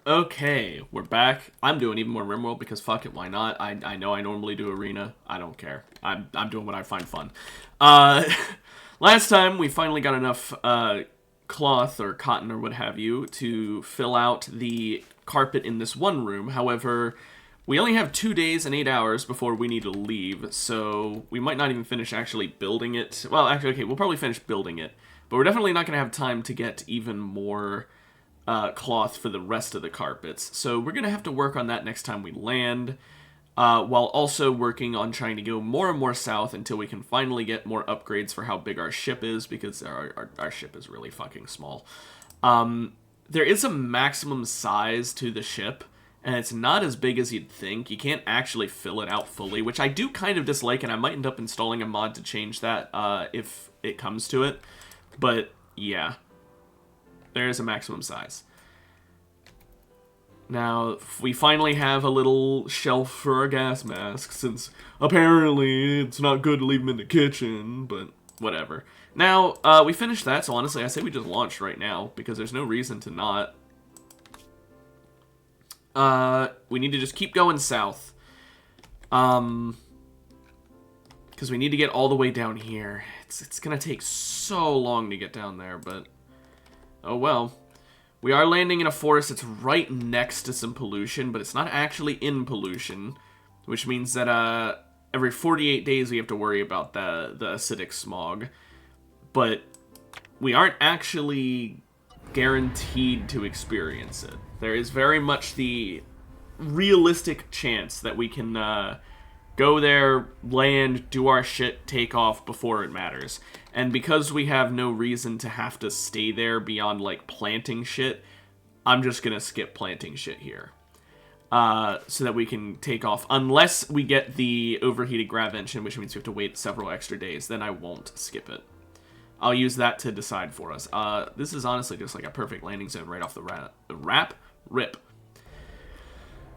Okay, we're back. I'm doing even more Rimworld because fuck it, why not? I know I normally do Arena. I don't care. I'm doing what I find fun. Uh, last time we finally got enough cloth or cotton or what have you to fill out the carpet in this one room. However, we only have 2 days and 8 hours before we need to leave, so we might not even finish actually building it. Well, actually, okay, we'll probably finish building it, but we're definitely not going to have time to get even more cloth for the rest of the carpets. So we're going to have to work on that next time we land, while also working on trying to go more and more south until we can finally get more upgrades for how big our ship is, because our ship is really fucking small. There is a maximum size to the ship, and it's not as big as you'd think. You can't actually fill it out fully, which I do kind of dislike, and I might end up installing a mod to change that if it comes to it. But yeah, there is a maximum size. Now, we finally have a little shelf for our gas masks, since apparently it's not good to leave them in the kitchen, but whatever. Now, we finished that, so honestly, I say we just launched right now, because there's no reason to not. We need to just keep going south. Because we need to get all the way down here. It's gonna take so long to get down there, but oh well. We are landing in a forest that's right next to some pollution, but it's not actually in pollution, which means that every 48 days we have to worry about the acidic smog. But we aren't actually guaranteed to experience it. There is very much the realistic chance that we can go there, land, do our shit, take off before it matters. And because we have no reason to have to stay there beyond, like, planting shit, I'm just gonna skip planting shit here. So that we can take off. Unless we get the overheated grav engine, which means we have to wait several extra days, then I won't skip it. I'll use that to decide for us. This is honestly just like a perfect landing zone right off the rip.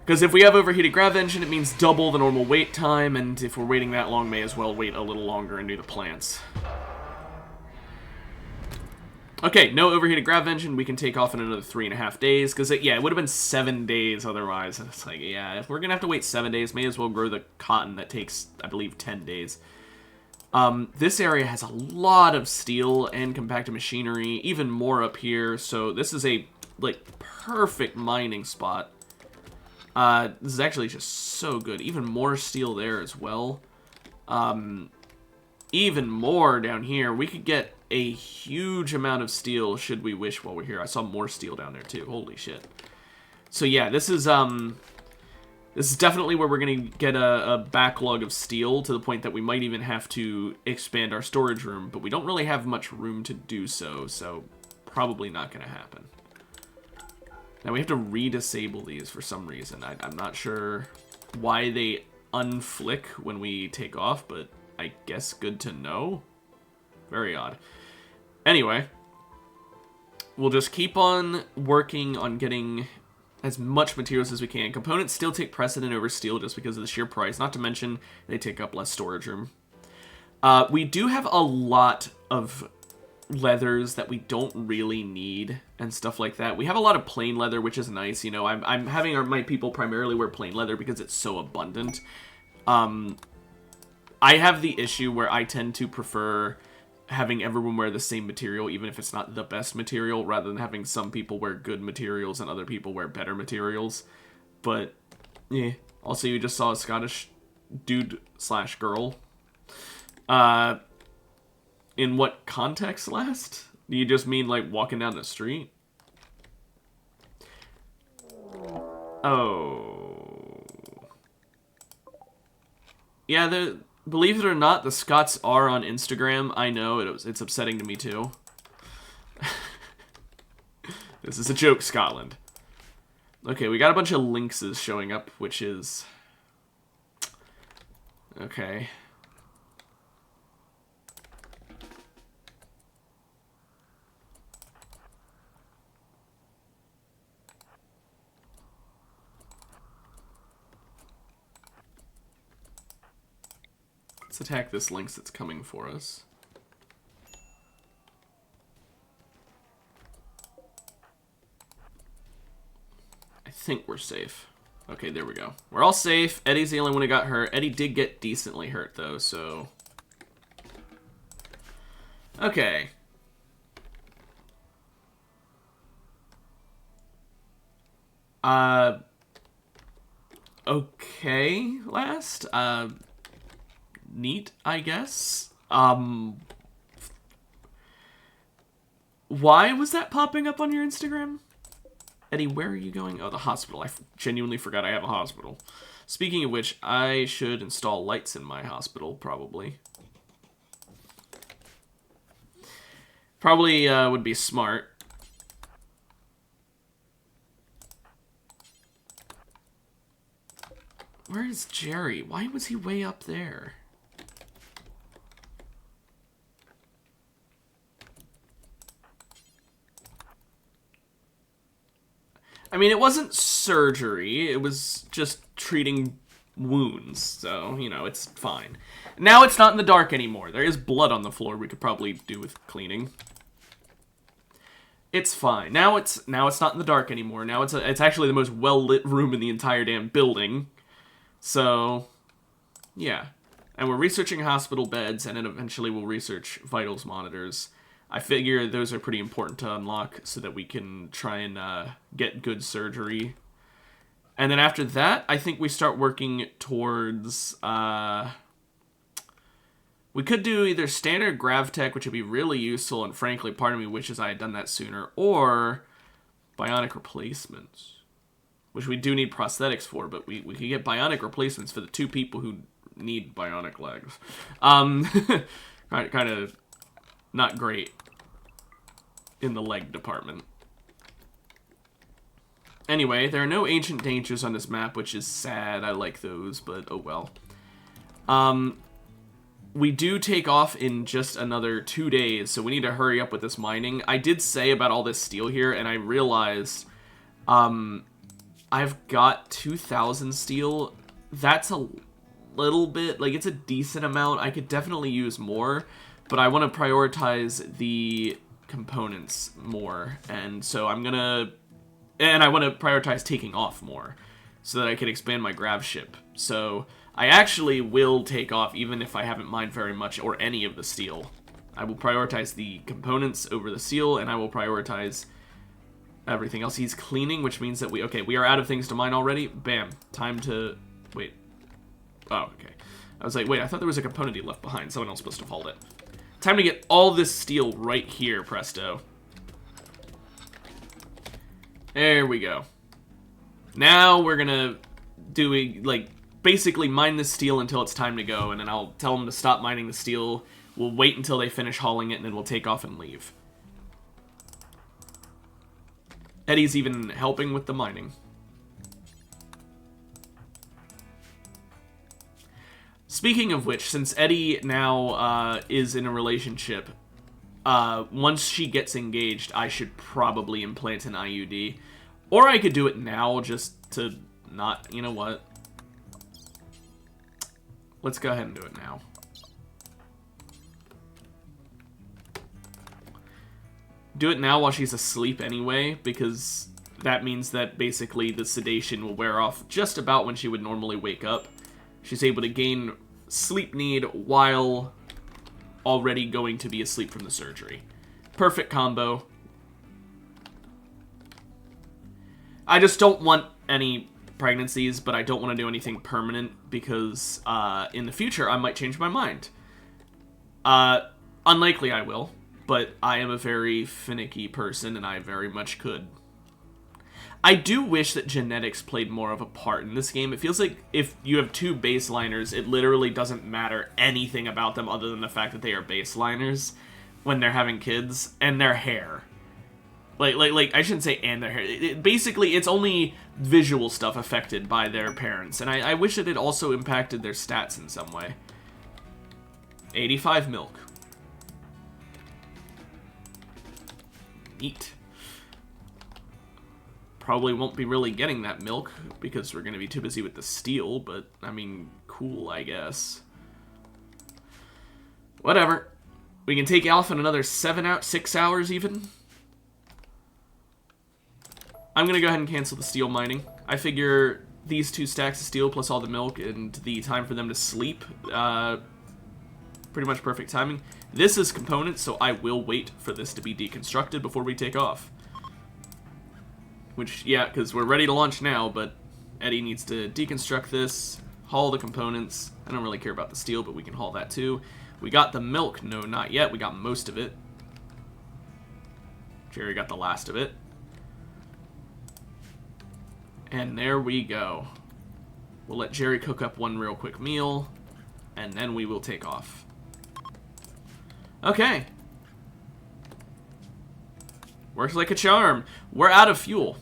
Because if we have overheated grav engine, it means double the normal wait time, and if we're waiting that long, may as well wait a little longer and do the plants. Okay, no overheated grav engine, we can take off in another 3.5 days, because yeah, it would have been 7 days otherwise. It's like, yeah, if we're going to have to wait 7 days, may as well grow the cotton that takes, I believe, 10 days. This area has a lot of steel and compacted machinery, even more up here, so this is a, like, perfect mining spot. This is actually just so good. Even more steel there as well. Even more down here. We could get a huge amount of steel should we wish while we're here. I saw more steel down there too. Holy shit. So yeah, this is definitely where we're going to get a backlog of steel to the point that we might even have to expand our storage room, but we don't really have much room to do so, so probably not going to happen. Now we have to re-disable these for some reason. I'm not sure why they unflick when we take off, but I guess good to know. Very odd. Anyway, we'll just keep on working on getting as much materials as we can. Components still take precedent over steel just because of the sheer price, not to mention they take up less storage room. We do have a lot of leathers that we don't really need and stuff like that. We have a lot of plain leather, which is nice. You know, I'm having my people primarily wear plain leather because it's so abundant. I have the issue where I tend to prefer having everyone wear the same material, even if it's not the best material, rather than having some people wear good materials and other people wear better materials. But, yeah. Also, you just saw a Scottish dude/girl. In what context last? Do you just mean, like, walking down the street? Oh. Yeah, believe it or not, the Scots are on Instagram. I know, it's upsetting to me, too. This is a joke, Scotland. Okay, we got a bunch of lynxes showing up, which is... okay. Let's attack this lynx that's coming for us. think we're safe. Okay, there we go. We're all safe. Eddie's the only one who got hurt. Eddie did get decently hurt, though, so... Okay. Okay, last. Neat, I guess. Why was that popping up on your Instagram? Eddie, where are you going? Oh, the hospital. I genuinely forgot I have a hospital. Speaking of which, I should install lights in my hospital, probably. Probably would be smart. Where is Jerry? Why was he way up there? I mean, it wasn't surgery. It was just treating wounds. So, you know, it's fine. Now it's not in the dark anymore. There is blood on the floor we could probably do with cleaning. It's fine. Now it's not in the dark anymore. Now it's actually the most well-lit room in the entire damn building. So, yeah. And we're researching hospital beds, and then eventually we'll research vitals monitors. I figure those are pretty important to unlock so that we can try and get good surgery. And then after that, I think we start working towards... we could do either standard GravTech, which would be really useful, and frankly, part of me wishes I had done that sooner, or bionic replacements. Which we do need prosthetics for, but we could get bionic replacements for the 2 people who need bionic legs. Kind of not great in the leg department. Anyway, there are no ancient dangers on this map, which is sad. I like those, but oh well. We do take off in just another 2 days, so we need to hurry up with this mining. I did say about all this steel here, and I realized... I've got 2,000 steel. That's a little bit, like, it's a decent amount. I could definitely use more, but I want to prioritize the components more. And so I want to prioritize taking off more so that I can expand my grav ship. So I actually will take off even if I haven't mined very much or any of the steel. I will prioritize the components over the steel, and I will prioritize everything else. He's cleaning, which means that we are out of things to mine already. Bam. Time to... Wait. Oh, okay. I was like, wait, I thought there was a component he left behind. Someone else must have hauled it. Time to get all this steel right here, presto. There we go. Now we're gonna do, like, basically mine the steel until it's time to go, and then I'll tell them to stop mining the steel. We'll wait until they finish hauling it, and then we'll take off and leave. Eddie's even helping with the mining. Speaking of which, since Eddie now is in a relationship, once she gets engaged, I should probably implant an IUD. Or I could do it now just to not... You know what? Let's go ahead and do it now. Do it now while she's asleep anyway, because that means that basically the sedation will wear off just about when she would normally wake up. She's able to gain sleep need while already going to be asleep from the surgery. Perfect combo. I just don't want any pregnancies, but I don't want to do anything permanent because in the future I might change my mind. Unlikely I will. But I am a very finicky person, and I very much could. I do wish that genetics played more of a part in this game. It feels like if you have 2 baseliners, it literally doesn't matter anything about them other than the fact that they are baseliners when they're having kids, and their hair. Like I shouldn't say and their hair. Basically, it's only visual stuff affected by their parents, and I wish that it also impacted their stats in some way. 85 milk. Neat. Probably won't be really getting that milk because we're going to be too busy with the steel, but, I mean, cool, I guess. Whatever. We can take off in another 6 hours even. I'm going to go ahead and cancel the steel mining. I figure these 2 stacks of steel plus all the milk and the time for them to sleep, pretty much perfect timing. This is components, so I will wait for this to be deconstructed before we take off. Which, yeah, because we're ready to launch now, but Eddie needs to deconstruct this, haul the components. I don't really care about the steel, but we can haul that too. We got the milk. No, not yet. We got most of it. Jerry got the last of it. And there we go. We'll let Jerry cook up one real quick meal, and then we will take off. Okay. Works like a charm. We're out of fuel.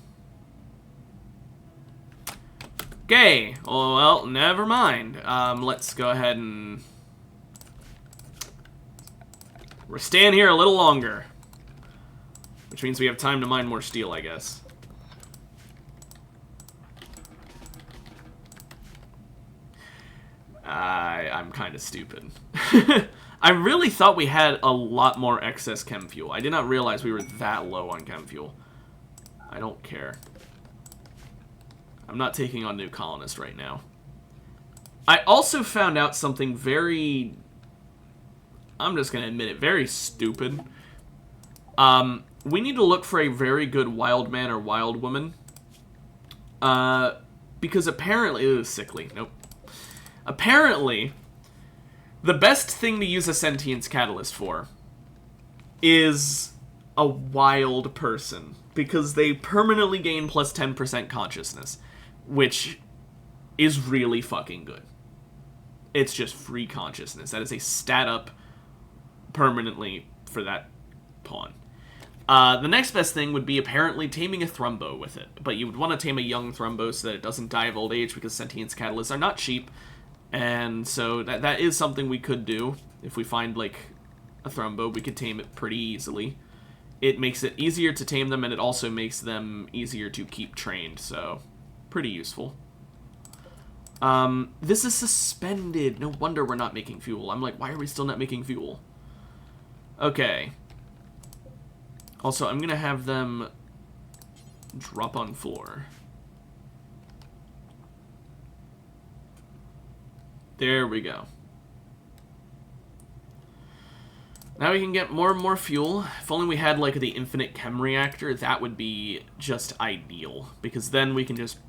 Okay. Oh, well, never mind. Let's go ahead and... We're staying here a little longer. Which means we have time to mine more steel, I guess. I'm kind of stupid. I really thought we had a lot more excess chem fuel. I did not realize we were that low on chem fuel. I don't care. I'm not taking on new colonists right now. I also found out something very... I'm just going to admit it, very stupid. We need to look for a very good wild man or wild woman. Because apparently... Ew, sickly. Nope. Apparently, the best thing to use a sentience catalyst for is a wild person. Because they permanently gain plus 10% consciousness. Which is really fucking good. It's just free consciousness. That is a stat up permanently for that pawn. The next best thing would be apparently taming a Thrumbo with it. But you would want to tame a young Thrumbo so that it doesn't die of old age, because sentience catalysts are not cheap. And so that is something we could do. If we find, like, a Thrumbo, we could tame it pretty easily. It makes it easier to tame them, and it also makes them easier to keep trained, so pretty useful. This is suspended. No wonder we're not making fuel. I'm like, why are we still not making fuel? Okay. Also, I'm going to have them drop on floor. There we go. Now we can get more and more fuel. If only we had, like, the infinite chem reactor, that would be just ideal. Because then we can just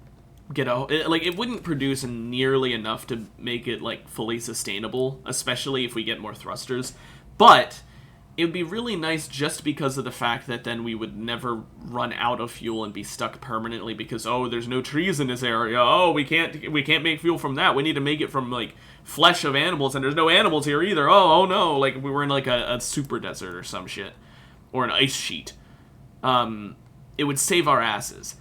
get a... Like, it wouldn't produce nearly enough to make it, like, fully sustainable. Especially if we get more thrusters. But it would be really nice just because of the fact that then we would never run out of fuel and be stuck permanently because, oh, there's no trees in this area. Oh, we can't make fuel from that. We need to make it from, like, flesh of animals, and there's no animals here either. Oh no. Like, we were in, like, a super desert or some shit. Or an ice sheet. It would save our asses.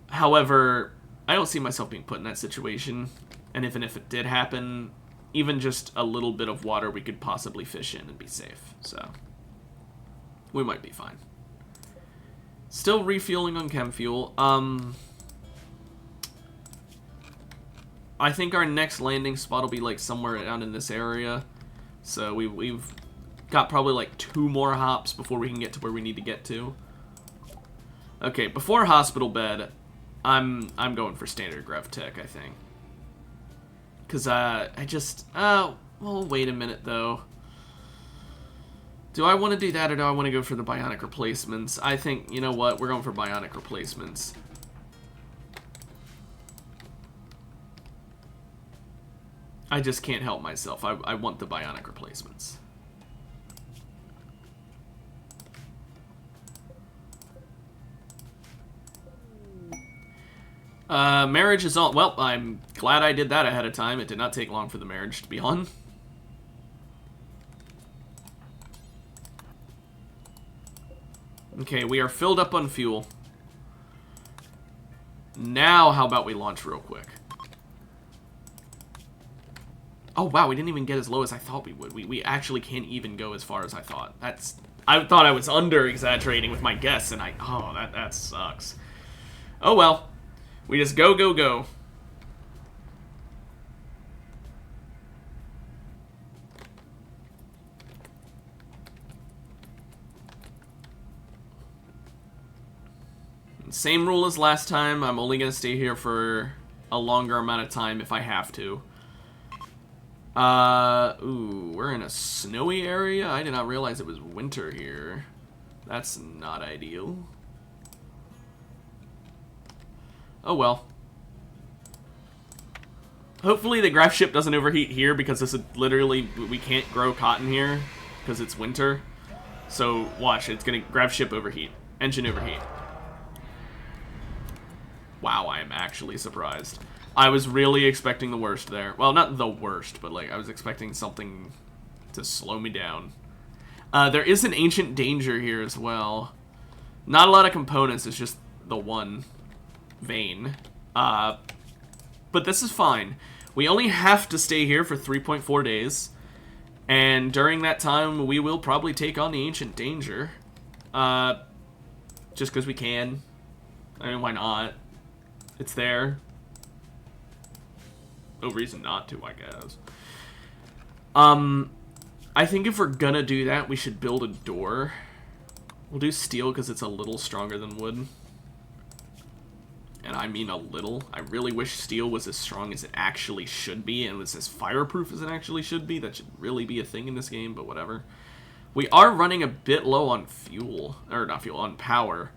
However, I don't see myself being put in that situation. And even if it did happen, even just a little bit of water we could possibly fish in and be safe. So we might be fine. Still refueling on chem fuel. I think our next landing spot will be like somewhere down in this area. So we've got probably like 2 more hops before we can get to where we need to get to. Okay, before hospital bed, I'm going for standard Grev Tech, I think. Cause well, wait a minute though. Do I want to do that, or do I want to go for the bionic replacements? I think, you know what, we're going for bionic replacements. I just can't help myself. I want the bionic replacements. Marriage is on. Well, I'm glad I did that ahead of time. It did not take long for the marriage to be on. Okay, we are filled up on fuel. Now, how about we launch real quick? Oh, wow, we didn't even get as low as I thought we would. We actually can't even go as far as I thought. I thought I was under-exaggerating with my guess, and oh, that sucks. Oh, well. We just go, go, go. Same rule as last time. I'm only going to stay here for a longer amount of time if I have to. Ooh, we're in a snowy area? I did not realize it was winter here. That's not ideal. Oh well. Hopefully the graph ship doesn't overheat here, because this is literally, we can't grow cotton here because it's winter. So watch, it's gonna graph ship overheat. Engine overheat. Wow, I am actually surprised. I was really expecting the worst there. Well, not the worst, but like I was expecting something to slow me down. There is an ancient danger here as well. Not a lot of components, it's just the one vein. But this is fine. We only have to stay here for 3.4 days. And during that time, we will probably take on the ancient danger. Just because we can. I mean, why not? It's there. No reason not to, I guess. I think if we're gonna do that, we should build a door. We'll do steel because it's a little stronger than wood. And I mean a little. I really wish steel was as strong as it actually should be and was as fireproof as it actually should be. That should really be a thing in this game, but whatever. We are running a bit low on fuel. Or not fuel, on power.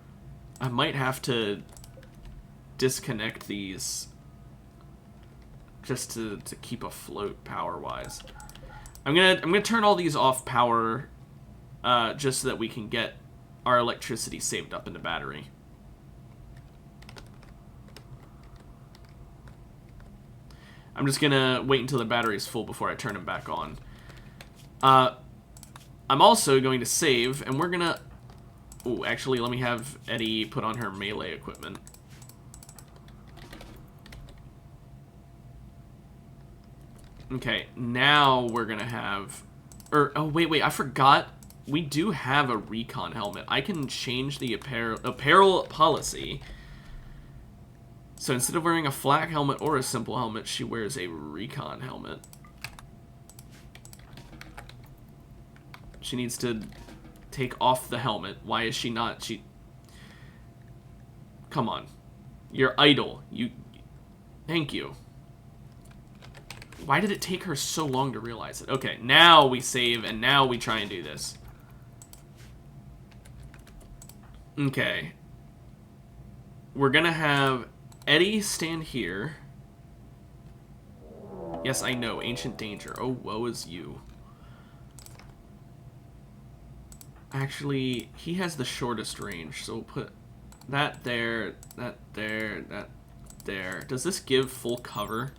I might have to disconnect these just to keep afloat power-wise. I'm gonna turn all these off power just so that we can get our electricity saved up in the battery. I'm just gonna wait until the battery is full before I turn them back on. I'm also going to save, and we're gonna... Ooh, actually, let me have Eddie put on her melee equipment. Okay, now we're gonna have... oh, wait, I forgot. We do have a recon helmet. I can change the apparel policy. So instead of wearing a flak helmet or a simple helmet, she wears a recon helmet. She needs to take off the helmet. Why is she not? Come on. You're idle. Thank you. Why did it take her so long to realize it? Okay, now we save, and now we try and do this. Okay. We're gonna have Eddie stand here. Yes, I know. Ancient danger. Oh, woe is you. Actually, he has the shortest range, so we'll put that there, that there, that there. Does this give full cover?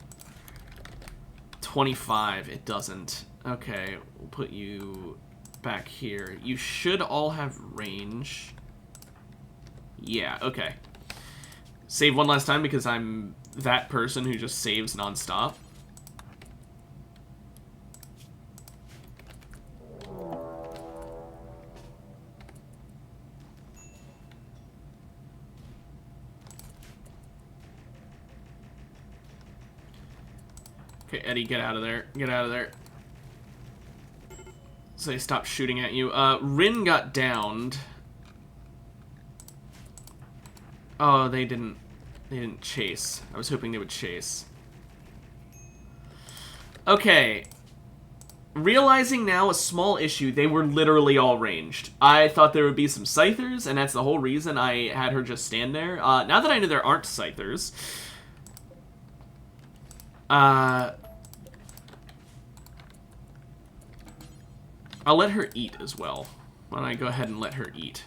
25. It doesn't. Okay, we'll put you back here. You should all have range. Yeah, okay. Save one last time because I'm that person who just saves nonstop. Okay, Eddie, get out of there. Get out of there. So they stopped shooting at you. Rin got downed. Oh, they didn't chase. I was hoping they would chase. Okay. Realizing now a small issue, they were literally all ranged. I thought there would be some scythers, and that's the whole reason I had her just stand there. Now that I know there aren't scythers, I'll let her eat as well. Why don't I go ahead and let her eat?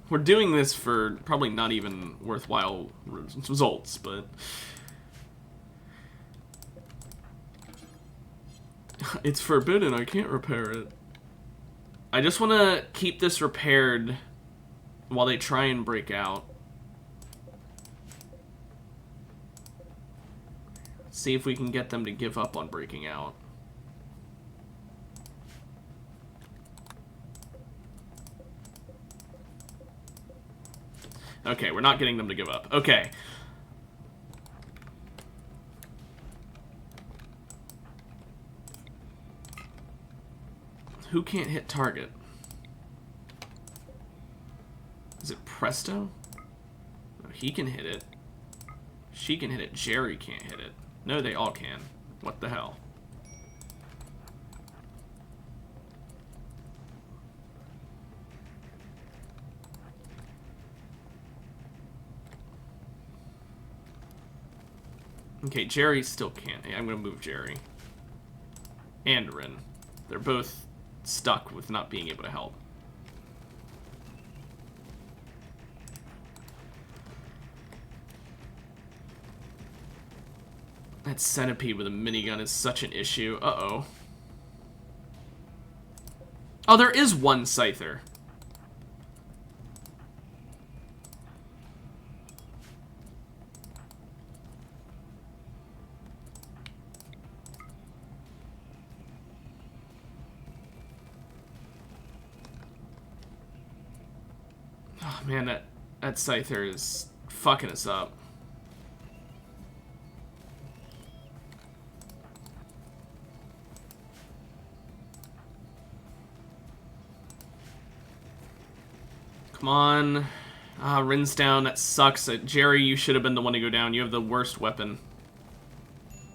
We're doing this for probably not even worthwhile results, but... It's forbidden, I can't repair it. I just want to keep this repaired while they try and break out. See if we can get them to give up on breaking out. Okay, we're not getting them to give up. Okay. Who can't hit target? Is it Presto? No, he can hit it. She can hit it. Jerry can't hit it. No, they all can. What the hell? Okay, Jerry still can't. I'm gonna move Jerry. And Rin. They're both stuck with not being able to help. That centipede with a minigun is such an issue. Uh-oh. Oh, there is one Scyther. Oh, man, that Scyther is fucking us up. Come on. Ah, Rin's down. That sucks. Jerry, you should have been the one to go down. You have the worst weapon.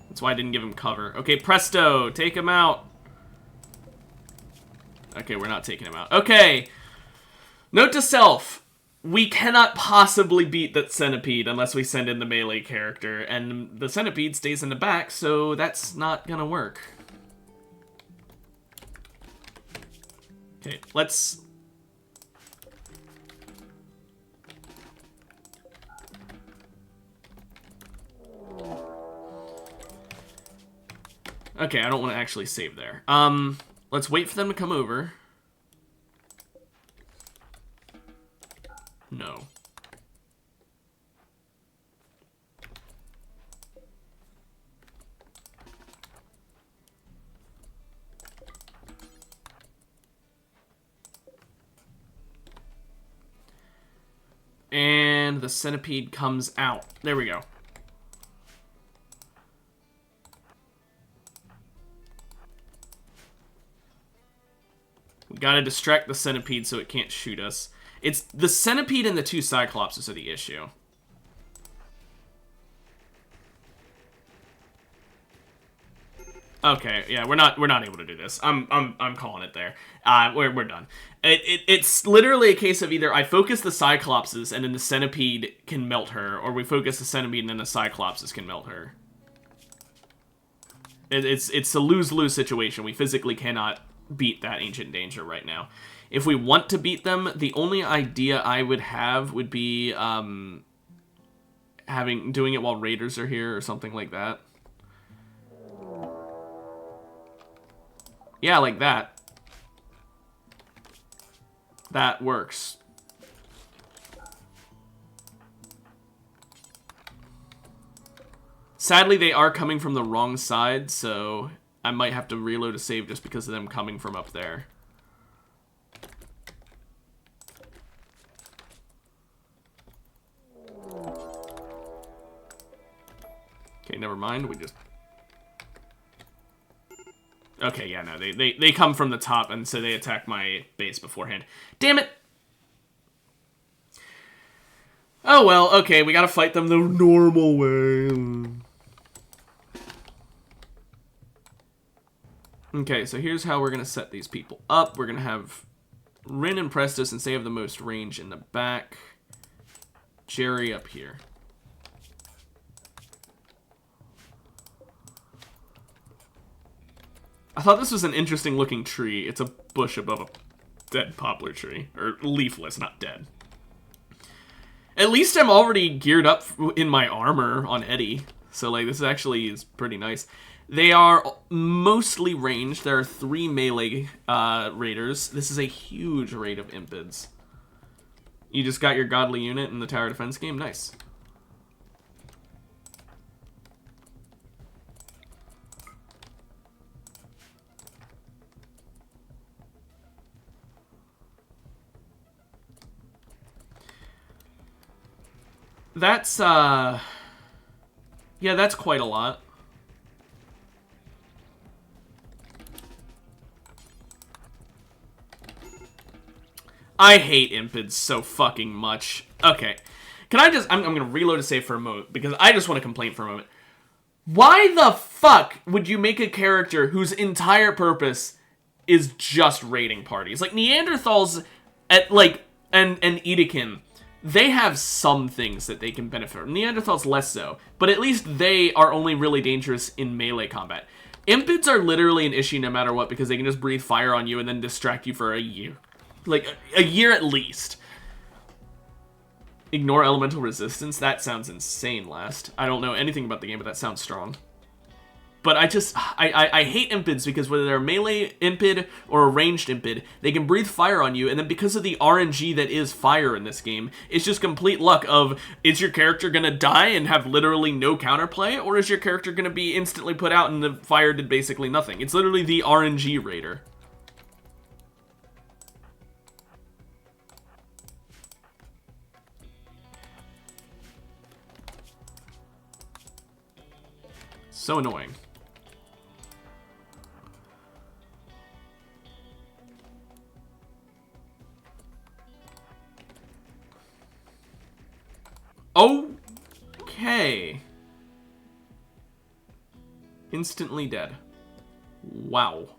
That's why I didn't give him cover. Okay, Presto, take him out. Okay, we're not taking him out. Okay. Note to self. We cannot possibly beat that centipede unless we send in the melee character. And the centipede stays in the back, so that's not gonna work. Okay, let's... Okay, I don't want to actually save there. Let's wait for them to come over. No. And the centipede comes out. There we go. We gotta distract the centipede so it can't shoot us. It's the centipede and the two cyclopses are the issue. Okay, yeah, we're not able to do this. I'm calling it there. We're done. It's literally a case of either I focus the cyclopses and then the centipede can melt her, or we focus the centipede and then the cyclopses can melt her. It's a lose-lose situation. We physically cannot beat that Ancient Danger right now. If we want to beat them, the only idea I would have would be doing it while raiders are here or something like that. Yeah, like that. That works. Sadly, they are coming from the wrong side, so I might have to reload a save just because of them coming from up there. Okay, never mind. We just... Okay, yeah, no. They come from the top, and so they attack my base beforehand. Damn it! Oh, well, okay. We gotta fight them the normal way. Okay, so here's how we're gonna set these people up. We're gonna have Rin and Presto, since they have the most range, in the back. Jerry up here. I thought this was an interesting looking tree. It's a bush above a dead poplar tree. Or leafless, not dead. At least I'm already geared up in my armor on Eddie. So, like, this actually is pretty nice. They are mostly ranged. There are 3 melee raiders. This is a huge raid of impids. You just got your godly unit in the tower defense game? Nice. That's, yeah, that's quite a lot. I hate impids so fucking much. Okay. Can I just... I'm going to reload a save for a moment, because I just want to complain for a moment. Why the fuck would you make a character whose entire purpose is just raiding parties? Like, Neanderthals, and Edekin, they have some things that they can benefit from. Neanderthals less so, but at least they are only really dangerous in melee combat. Impids are literally an issue no matter what, because they can just breathe fire on you and then distract you for a year. Like, a year at least. Ignore elemental resistance? That sounds insane, Last. I don't know anything about the game, but that sounds strong. But I hate impids because whether they're a melee impid or a ranged impid, they can breathe fire on you, and then because of the RNG that is fire in this game, it's just complete luck of, is your character gonna die and have literally no counterplay, or is your character gonna be instantly put out and the fire did basically nothing? It's literally the RNG raider. So annoying. Okay. Instantly dead. Wow.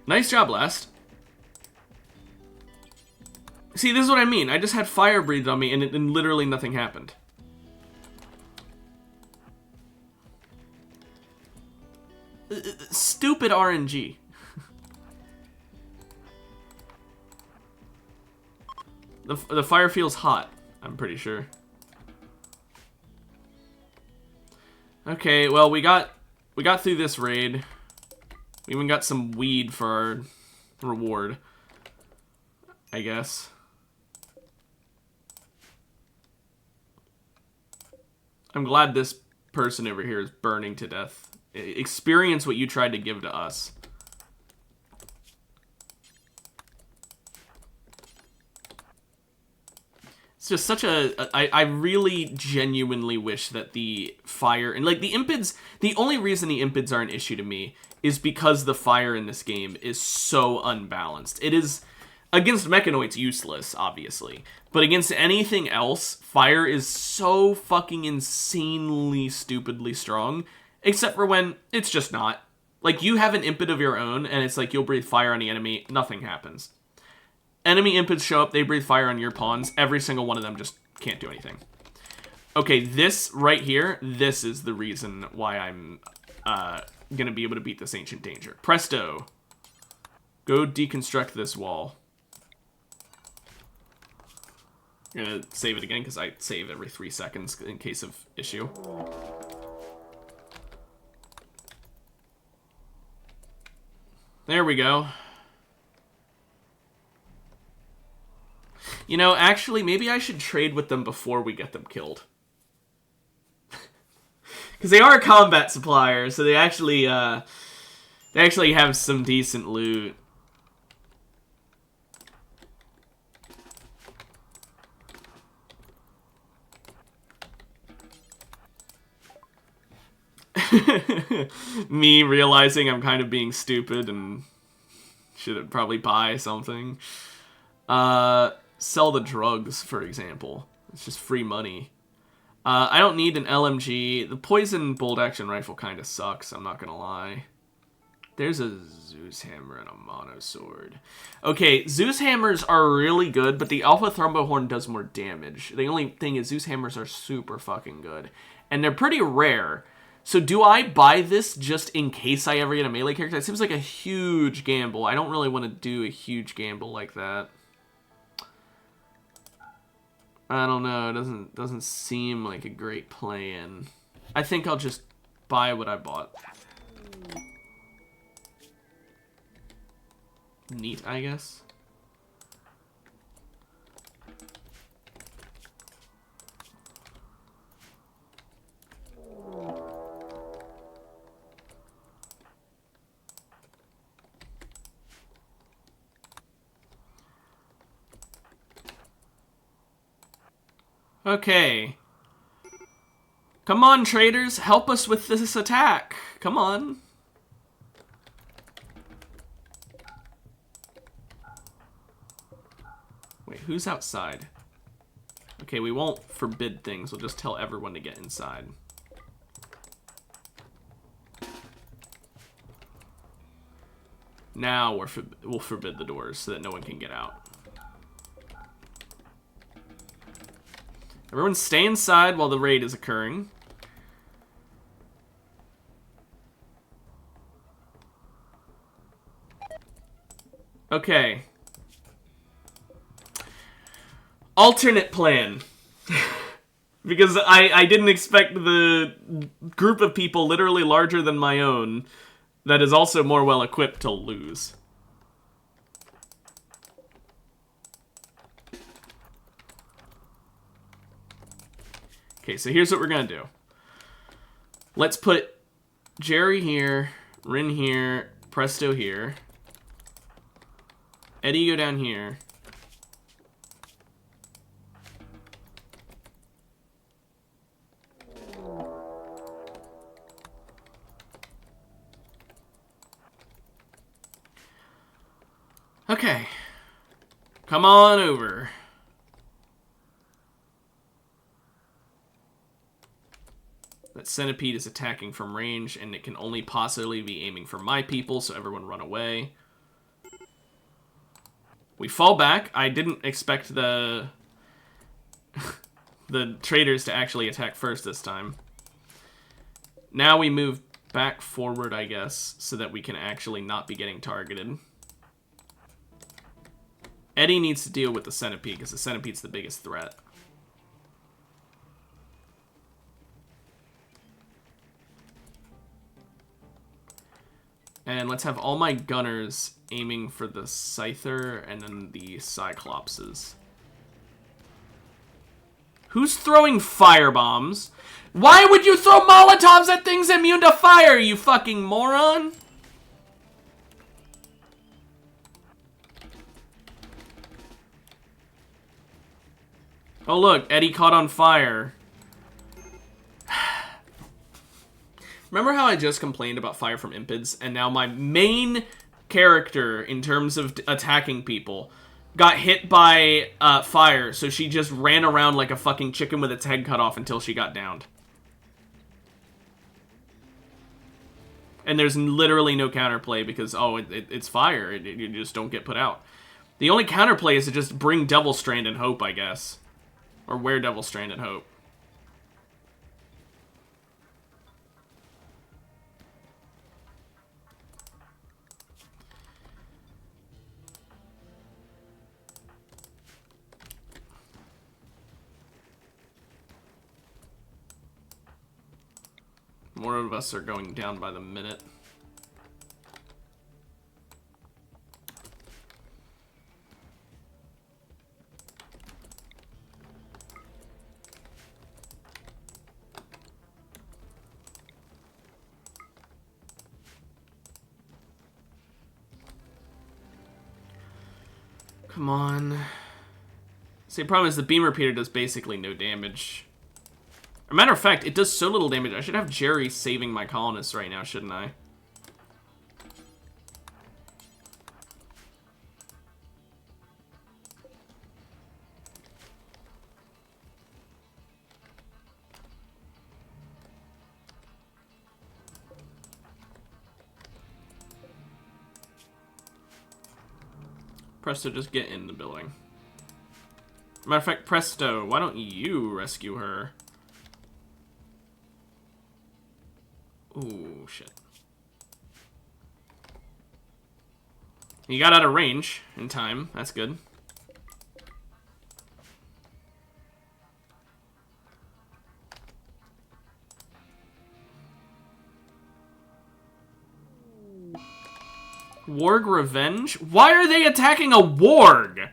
Nice job, Last. See, this is what I mean. I just had fire breathed on me and literally nothing happened. Stupid RNG. The fire feels hot, I'm pretty sure. Okay, well, we got through this raid. We even got some weed for our reward, I guess. I'm glad this person over here is burning to death. Experience what you tried to give to us. It's just such a... I really genuinely wish that the fire... And, like, the impids... The only reason the impids are an issue to me is because the fire in this game is so unbalanced. It is... Against mechanoids, useless, obviously. But against anything else, fire is so fucking insanely, stupidly strong. Except for when it's just not. Like, you have an impid of your own, and it's like you'll breathe fire on the enemy, nothing happens. Enemy impids show up, they breathe fire on your pawns, every single one of them just can't do anything. Okay, this right here, this is the reason why I'm gonna be able to beat this Ancient Danger. Presto. Go deconstruct this wall. I'm gonna save it again, because I save every 3 seconds in case of issue. There we go. You know, actually, maybe I should trade with them before we get them killed. Because they are a combat supplier, so they actually have some decent loot. Me realizing I'm kind of being stupid and should probably buy something. Sell the drugs, for example. It's just free money. I don't need an LMG. The poison bolt action rifle kind of sucks, I'm not gonna lie. There's a Zeus hammer and a mono sword. Okay, Zeus hammers are really good, but the Alpha Thrombohorn does more damage. The only thing is Zeus hammers are super fucking good. And they're pretty rare. So do I buy this just in case I ever get a melee character? It seems like a huge gamble. I don't really want to do a huge gamble like that. I don't know. It doesn't seem like a great plan. I think I'll just buy what I bought. Neat, I guess. Okay. Come on, traders. Help us with this attack. Come on. Wait, who's outside? Okay, we won't forbid things. We'll just tell everyone to get inside. Now we'll forbid the doors so that no one can get out. Everyone stay inside while the raid is occurring. Okay. Alternate plan. Because I didn't expect the group of people literally larger than my own that is also more well equipped to lose. Okay, so here's what we're gonna do. Let's put Jerry here, Rin here, Presto here. Eddie, go down here. Okay. Come on over. That centipede is attacking from range, and it can only possibly be aiming for my people, so everyone run away. We fall back. I didn't expect the the traders to actually attack first this time. Now we move back forward, I guess, so that we can actually not be getting targeted. Eddie needs to deal with the centipede, because the centipede's the biggest threat. And let's have all my gunners aiming for the Scyther and then the Cyclopses. Who's throwing firebombs? Why would you throw Molotovs at things immune to fire, you fucking moron? Oh look, Eddie caught on fire. Remember how I just complained about fire from impids, and now my main character, in terms of attacking people, got hit by fire, so she just ran around like a fucking chicken with its head cut off until she got downed. And there's literally no counterplay because, oh, it's fire. You just don't get put out. The only counterplay is to just bring Devil Strand and Hope, I guess. Or wear Devil Strand and Hope. More of us are going down by the minute. Come on. See, the problem is the beam repeater does basically no damage. As a matter of fact, it does so little damage. I should have Jerry saving my colonists right now, shouldn't I? Presto, just get in the building. Matter of fact, Presto, why don't you rescue her? Ooh, shit. You got out of range in time. That's good. Warg Revenge? Why are they attacking a Warg?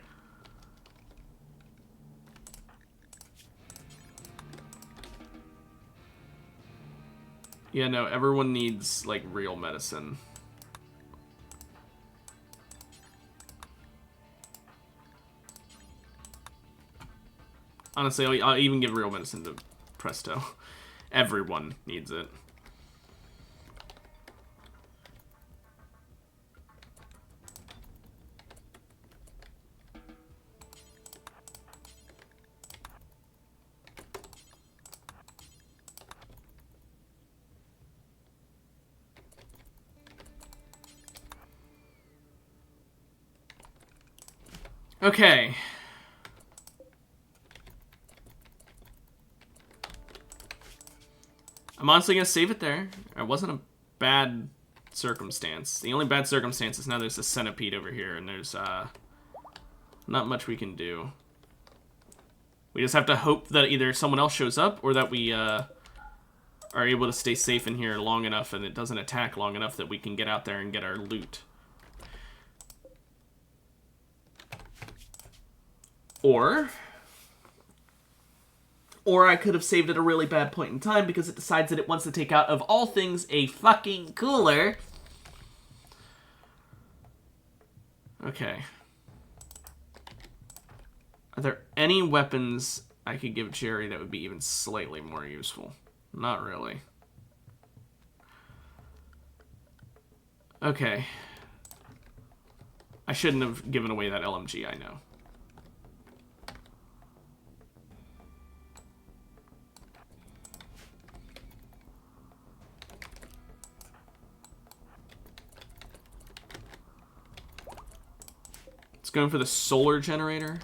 Yeah, no, everyone needs, like, real medicine. Honestly, I'll even give real medicine to Presto. Everyone needs it. Okay. I'm honestly gonna save it there. It wasn't a bad circumstance. The only bad circumstance is now there's a centipede over here, and there's not much we can do. We just have to hope that either someone else shows up or that we are able to stay safe in here long enough and it doesn't attack long enough that we can get out there and get our loot. Or I could have saved at a really bad point in time because it decides that it wants to take out, of all things, a fucking cooler. Okay. Are there any weapons I could give Jerry that would be even slightly more useful? Not really. Okay. I shouldn't have given away that LMG, I know. It's going for the solar generator.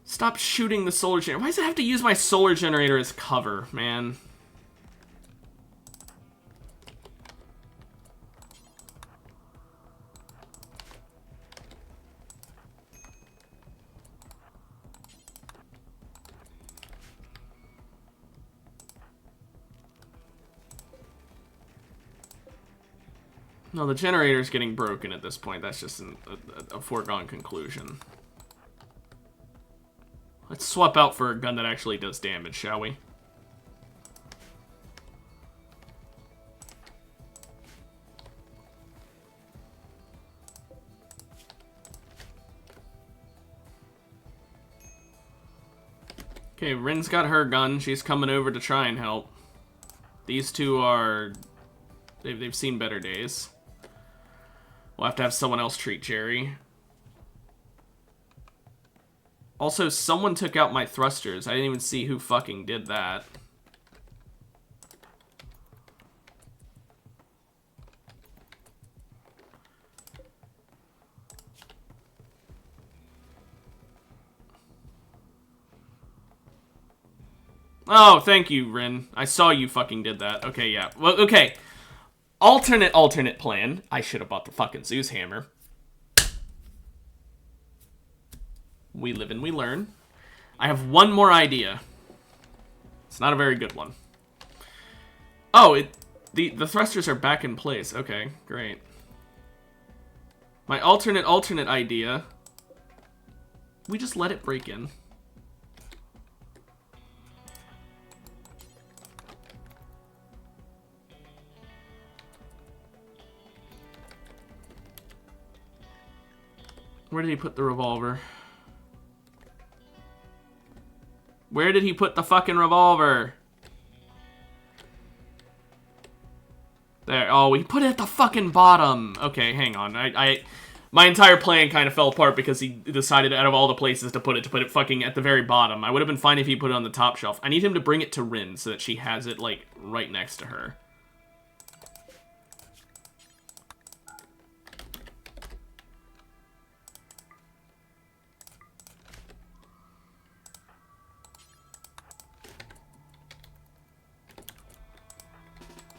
Stop shooting the solar generator. Why does it have to use my solar generator as cover, man? No, the generator's getting broken at this point. That's just a foregone conclusion. Let's swap out for a gun that actually does damage, shall we? Okay, Rin's got her gun. She's coming over to try and help. These two are... They've seen better days. We'll have to have someone else treat Jerry. Also, someone took out my thrusters. I didn't even see who fucking did that. Oh, thank you, Rin. I saw you fucking did that. Okay, yeah. Well, okay. Alternate plan. I should have bought the fucking Zeus hammer. We live and we learn. I have one more idea. It's not a very good one. Oh, the thrusters are back in place. Okay, great. My alternate idea. We just let it break in. Where did he put the revolver? Where did he put the fucking revolver? There. Oh, he put it at the fucking bottom. Okay, hang on. My entire plan kind of fell apart because he decided out of all the places to put it fucking at the very bottom. I would have been fine if he put it on the top shelf. I need him to bring it to Rin so that she has it, like, right next to her.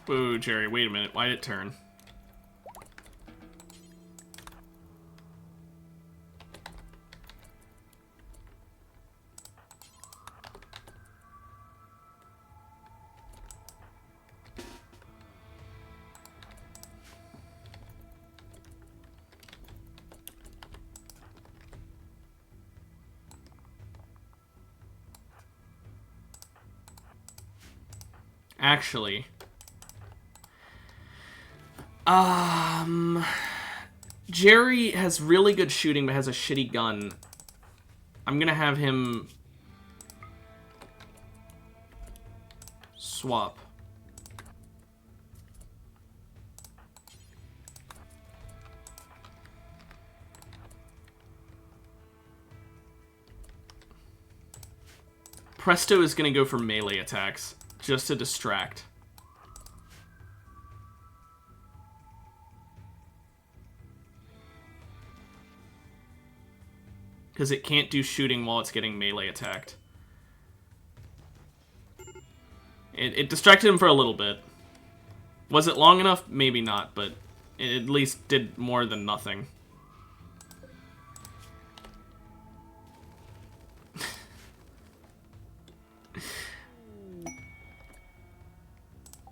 Ooh, Jerry, wait a minute. Why did it turn? Actually... Jerry has really good shooting, but has a shitty gun. I'm gonna have him... swap. Presto is going to go for melee attacks, just to distract. Because it can't do shooting while it's getting melee attacked. It distracted him for a little bit. Was it long enough? Maybe not, but it at least did more than nothing.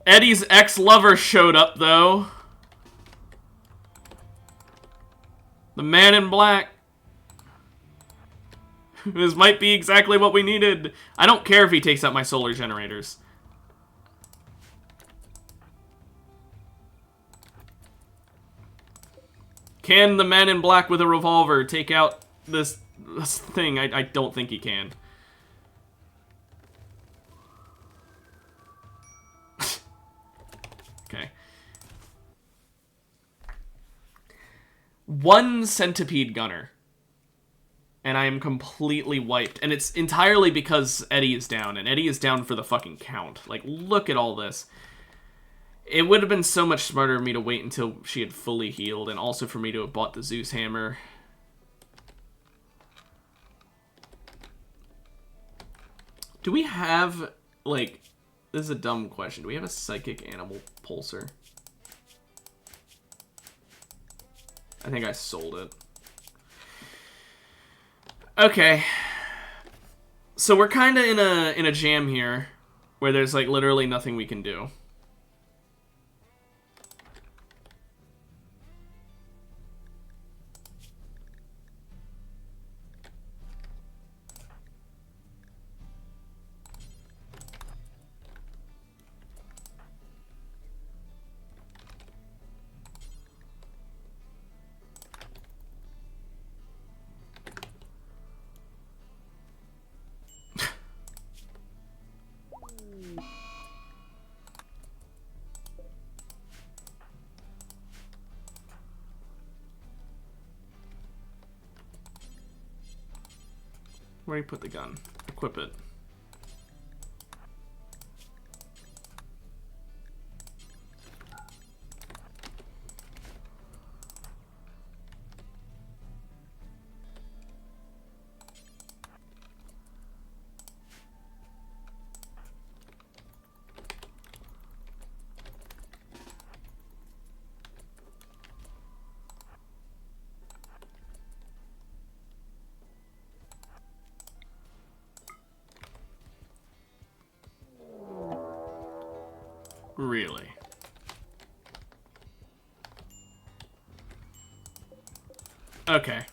Eddie's ex-lover showed up, though. The man in black. This might be exactly what we needed. I don't care if he takes out my solar generators. Can the man in black with a revolver take out this thing? I don't think he can. Okay. 1 centipede gunner. And I am completely wiped. And it's entirely because Eddie is down. And Eddie is down for the fucking count. Like, look at all this. It would have been so much smarter of me to wait until she had fully healed. And also for me to have bought the Zeus hammer. Do we have, like... This is a dumb question. Do we have a psychic animal pulsar? I think I sold it. Okay. So we're kind of in a jam here where there's like literally nothing we can do. Where do you put the gun? Equip it. Really? Okay.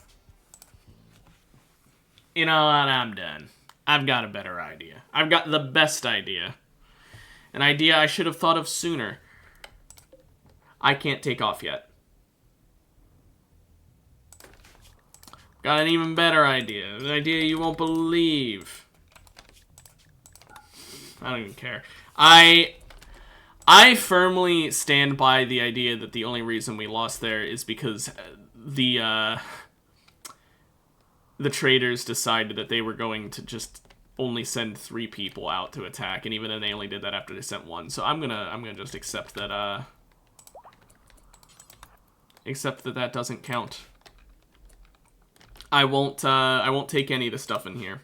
You know what? I'm done. I've got a better idea. I've got the best idea. An idea I should have thought of sooner. I can't take off yet. Got an even better idea. An idea you won't believe. I don't even care. I firmly stand by the idea that the only reason we lost there is because the traders decided that they were going to just only send 3 people out to attack, and even then they only did that after they sent 1. So I'm gonna just accept that that doesn't count. I won't take any of the stuff in here.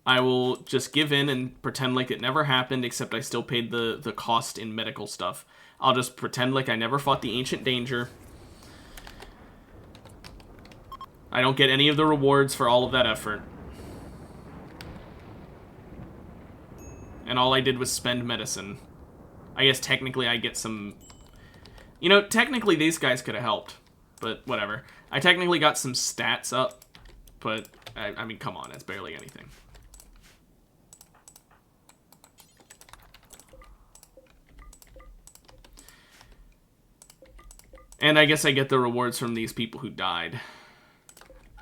I will just give in and pretend like it never happened, except I still paid the cost in medical stuff. I'll just pretend like I never fought the Ancient Danger. I don't get any of the rewards for all of that effort. And all I did was spend medicine. I guess technically I get some... You know, technically these guys could have helped. But whatever. I technically got some stats up. But, I mean, come on, it's barely anything. And I guess I get the rewards from these people who died.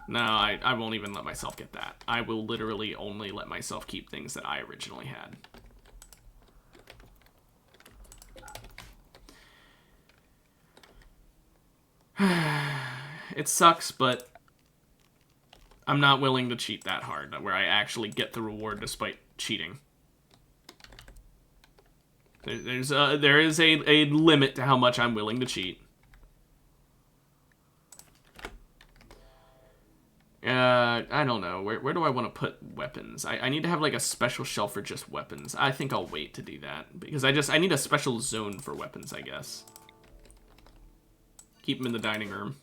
No, I won't even let myself get that. I will literally only let myself keep things that I originally had. It sucks, but I'm not willing to cheat that hard, where I actually get the reward despite cheating. There is a limit to how much I'm willing to cheat. I don't know. Where do I want to put weapons? I need to have like a special shelf for just weapons. I think I'll wait to do that because I need a special zone for weapons, I guess. Keep them in the dining room.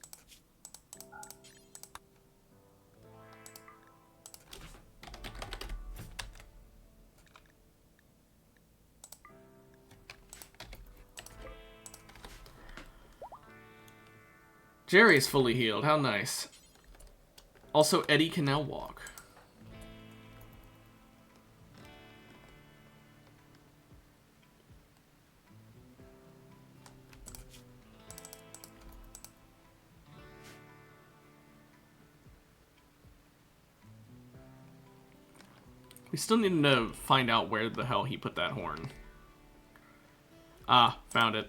Jerry's fully healed. How nice. Also, Eddie can now walk. We still need to find out where the hell he put that horn. Ah, found it.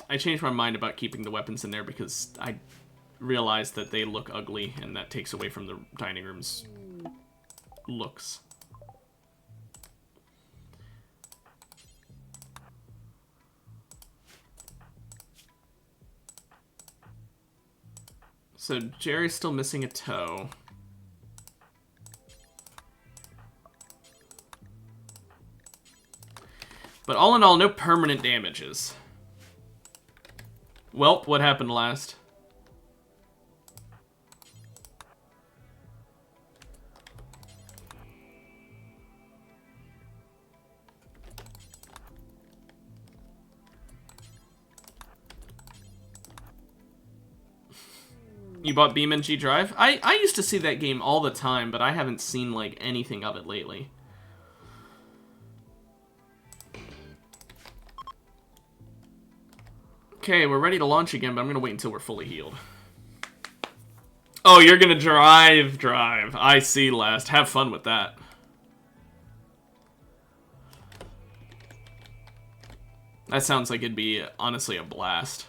I changed my mind about keeping the weapons in there because I realized that they look ugly and that takes away from the dining room's looks. So Jerry's still missing a toe. But all in all, no permanent damages. Well, what happened last? You bought BeamNG Drive? I used to see that game all the time, but I haven't seen, like, anything of it lately. Okay, we're ready to launch again, but I'm gonna wait until we're fully healed. Oh, you're gonna drive. I see, Last. Have fun with that. That sounds like it'd be, honestly, a blast.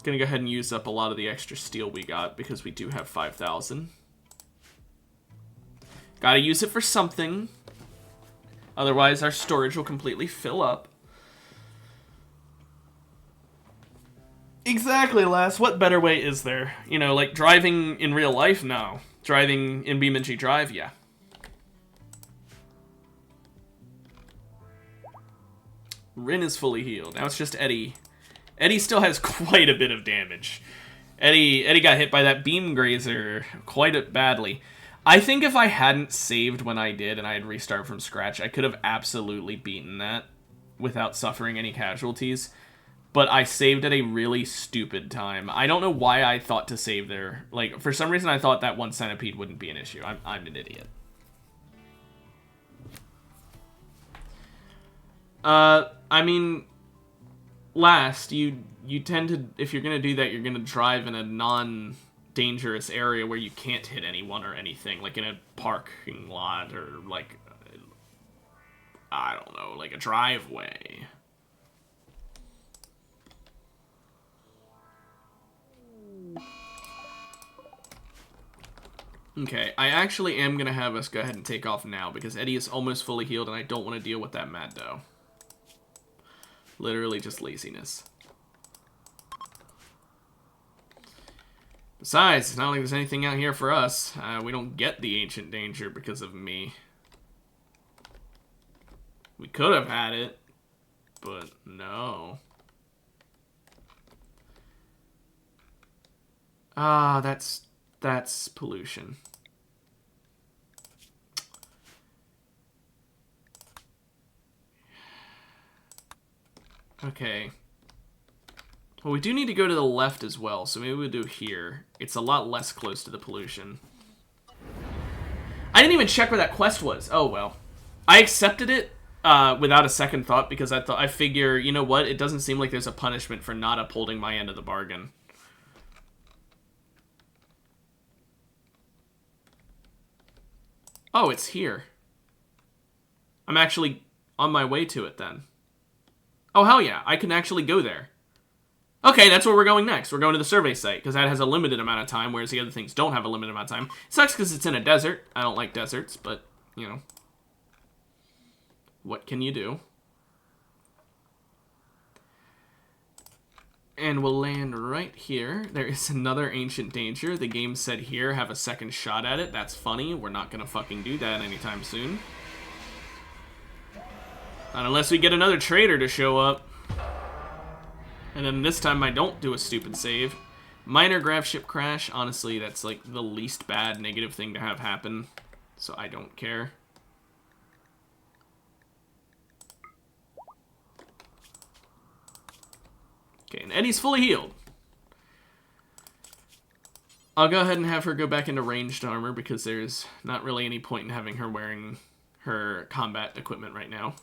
Gonna go ahead and use up a lot of the extra steel we got because we do have 5,000. Gotta use it for something. Otherwise, our storage will completely fill up. Exactly, Lass. What better way is there? You know, like driving in real life? No. Driving in BeamNG Drive? Yeah. Rin is fully healed. Now it's just Eddie. Eddie still has quite a bit of damage. Eddie got hit by that beam grazer quite badly. I think if I hadn't saved when I did and I had restarted from scratch, I could have absolutely beaten that without suffering any casualties. But I saved at a really stupid time. I don't know why I thought to save there. Like, for some reason I thought that one centipede wouldn't be an issue. I'm an idiot. I mean, Last, you tend to, if you're going to do that, you're going to drive in a non-dangerous area where you can't hit anyone or anything, like in a parking lot or like, I don't know, like a driveway. Okay, I actually am going to have us go ahead and take off now because Eddie is almost fully healed and I don't want to deal with that Mad Doe. Literally just laziness. Besides, it's not like there's anything out here for us. We don't get the Ancient Danger because of me. We could have had it, but no. Ah, that's pollution. Okay. Well, we do need to go to the left as well, so maybe we'll do here. It's a lot less close to the pollution. I didn't even check where that quest was. Oh, well. I accepted it without a second thought because I figure, you know what? It doesn't seem like there's a punishment for not upholding my end of the bargain. Oh, it's here. I'm actually on my way to it then. Oh, hell yeah. I can actually go there. Okay, that's where we're going next. We're going to the survey site, because that has a limited amount of time, whereas the other things don't have a limited amount of time. It sucks because it's in a desert. I don't like deserts, but, you know. What can you do? And we'll land right here. There is another ancient danger. The game said here, have a second shot at it. That's funny. We're not going to fucking do that anytime soon. Not unless we get another trader to show up. And then this time I don't do a stupid save. Minor grav ship crash. Honestly, that's like the least bad negative thing to have happen. So I don't care. Okay, and Eddie's fully healed. I'll go ahead and have her go back into ranged armor because there's not really any point in having her wearing her combat equipment right now.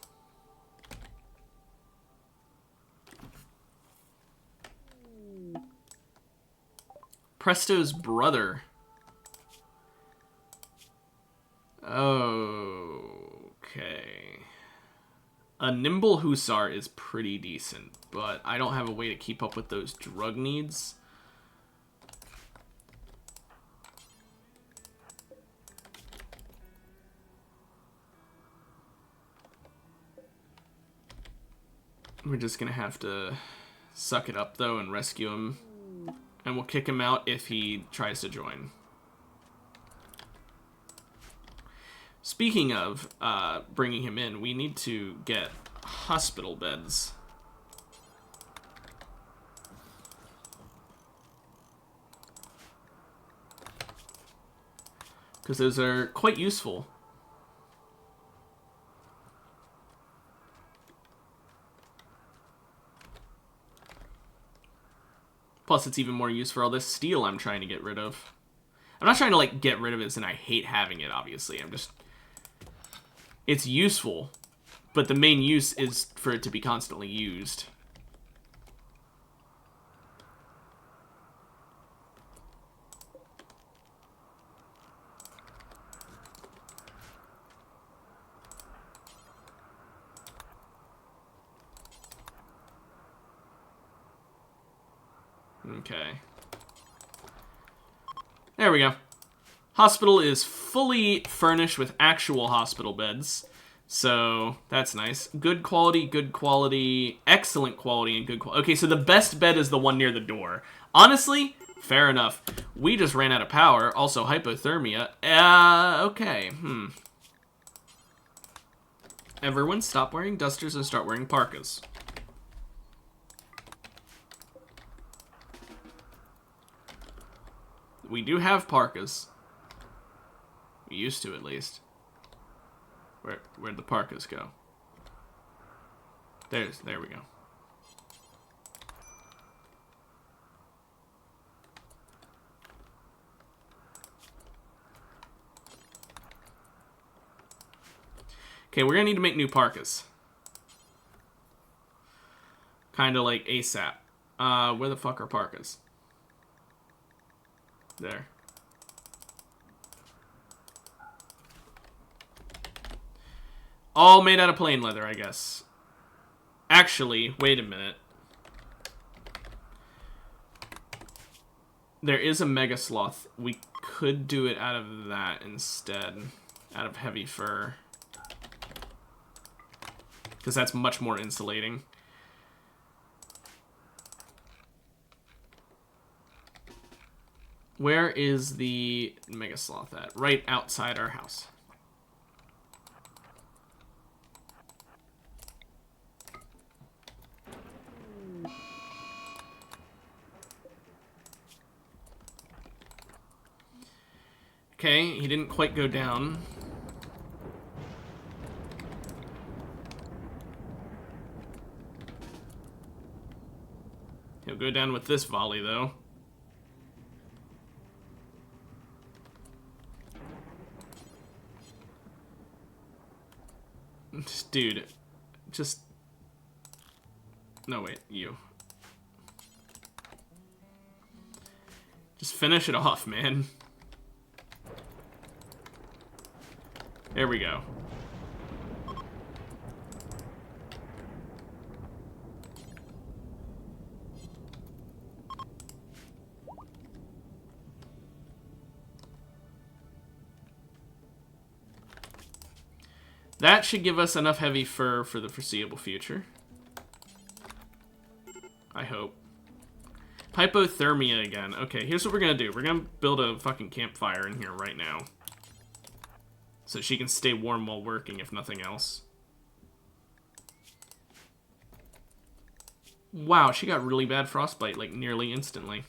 Presto's brother. Okay. A nimble hussar is pretty decent, but I don't have a way to keep up with those drug needs. We're just gonna have to suck it up, though, and rescue him. And we'll kick him out if he tries to join. Speaking of bringing him in, we need to get hospital beds. Because those are quite useful. Plus, it's even more use for all this steel I'm trying to get rid of. I'm not trying to, like, get rid of it and I hate having it, obviously. I'm just... It's useful, but the main use is for it to be constantly used. Okay. There we go. Hospital is fully furnished with actual hospital beds. So, that's nice. Good quality, excellent quality, and good quality. Okay, so the best bed is the one near the door. Honestly, fair enough. We just ran out of power. Also, hypothermia. Okay, Everyone stop wearing dusters and start wearing parkas. We do have parkas. We used to, at least. Where'd the parkas go? There we go. Okay, we're gonna need to make new parkas. Kinda like ASAP. Where the fuck are parkas? There. All made out of plain leather, I guess. Actually, wait a minute. There is a mega sloth. We could do it out of that instead. Out of heavy fur. Because that's much more insulating. Where is the mega sloth at? Right outside our house. Okay, he didn't quite go down. He'll go down with this volley, though. Dude, just... No, wait, you. Just finish it off, man. There we go. That should give us enough heavy fur for the foreseeable future. I hope. Hypothermia again. Okay, here's what we're gonna do. We're gonna build a fucking campfire in here right now. So she can stay warm while working, if nothing else. Wow, she got really bad frostbite, like, nearly instantly.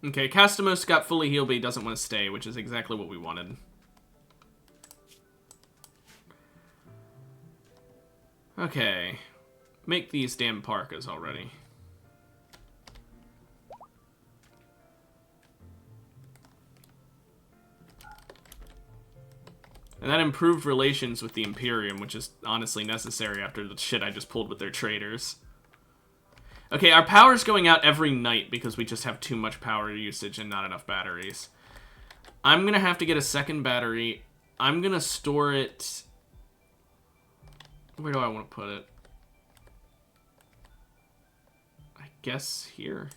Okay, Castimos got fully healed, but he doesn't want to stay, which is exactly what we wanted. Okay. Make these damn parkas already. And that improved relations with the Imperium, which is honestly necessary after the shit I just pulled with their traders. Okay, our power's going out every night because we just have too much power usage and not enough batteries. I'm gonna have to get a second battery. I'm gonna store it... Where do I want to put it? I guess here.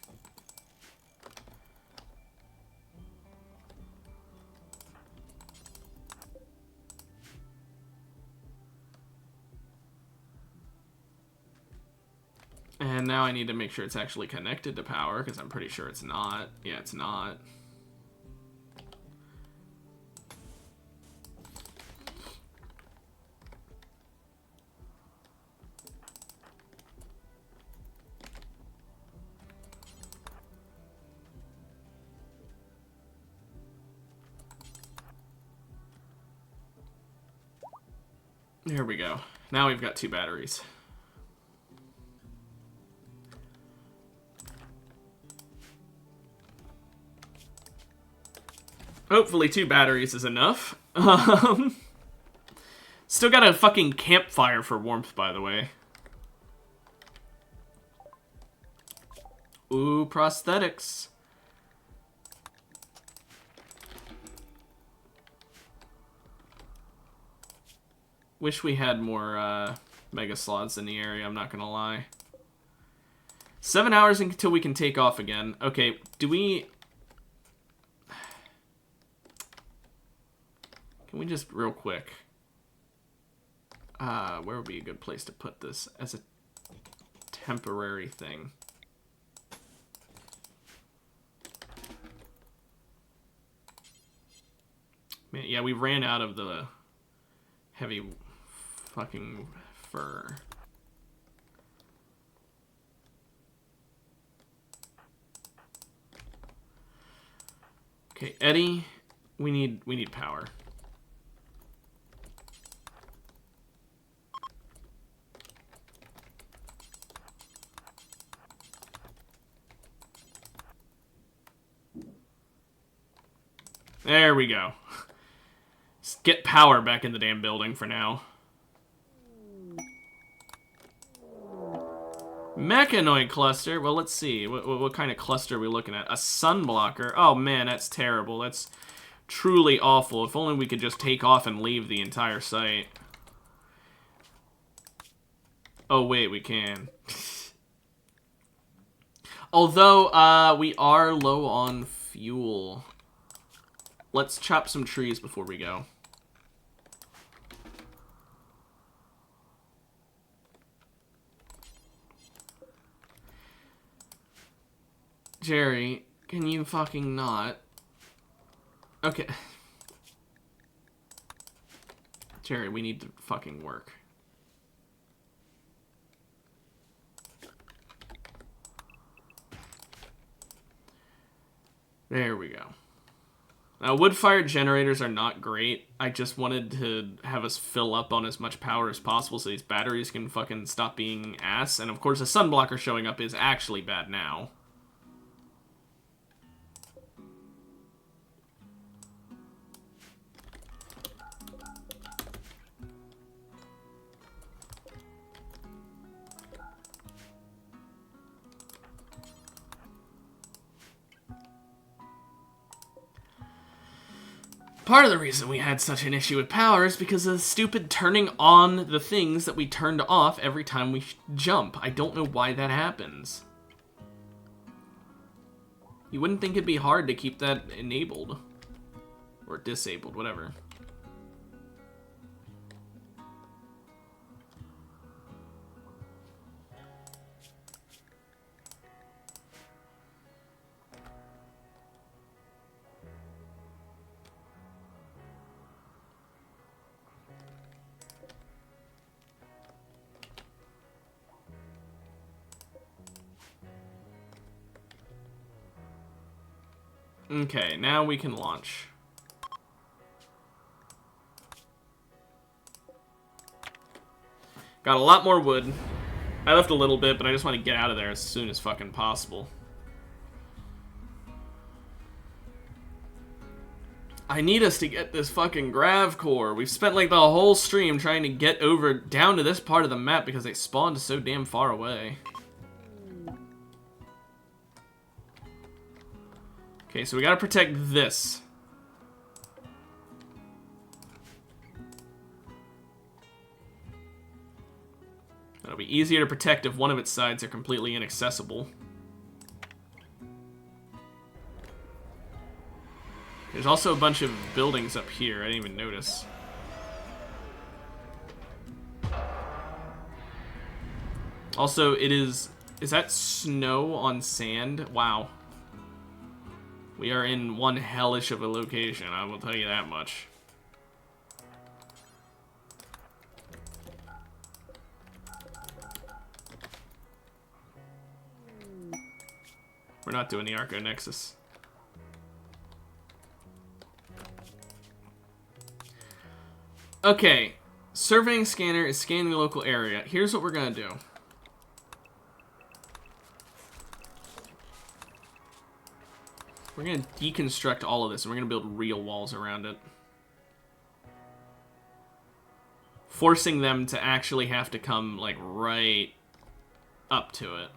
And now I need to make sure it's actually connected to power, because I'm pretty sure it's not. Yeah, it's not. There we go. Now we've got 2 batteries. Hopefully 2 batteries is enough. Still got a fucking campfire for warmth, by the way. Ooh, prosthetics. Wish we had more mega slots in the area, I'm not gonna lie. 7 hours until we can take off again. Okay, do we... Can we just, real quick... where would be a good place to put this as a temporary thing? Man, yeah, we ran out of the heavy fucking fur. Okay, Eddie, we need power. There we go. Let's get power back in the damn building for now. Mechanoid cluster. Well, let's see. What kind of cluster are we looking at? A sun blocker. Oh, man, that's terrible. That's truly awful. If only we could just take off and leave the entire site. Oh, wait, we can. Although, we are low on fuel. Let's chop some trees before we go. Jerry, can you fucking not? Okay. Jerry, we need to fucking work. There we go. Wood-fired generators are not great. I just wanted to have us fill up on as much power as possible so these batteries can fucking stop being ass. And of course, a sunblocker showing up is actually bad now. Part of the reason we had such an issue with power is because of the stupid turning on the things that we turned off every time we jump. I don't know why that happens. You wouldn't think it'd be hard to keep that enabled. Or disabled, whatever. Okay, now we can launch. Got a lot more wood. I left a little bit, but I just want to get out of there as soon as fucking possible. I need us to get this fucking grav core. We've spent like the whole stream trying to get over down to this part of the map because they spawned so damn far away. Okay, so we gotta protect this. It'll be easier to protect if one of its sides are completely inaccessible. There's also a bunch of buildings up here. I didn't even notice. Also, it is... Is that snow on sand? Wow. We are in one hellish of a location, I will tell you that much. We're not doing the Arco Nexus. Okay, surveying scanner is scanning the local area. Here's what we're gonna do. We're going to deconstruct all of this, and we're going to build real walls around it. Forcing them to actually have to come, like, right up to it.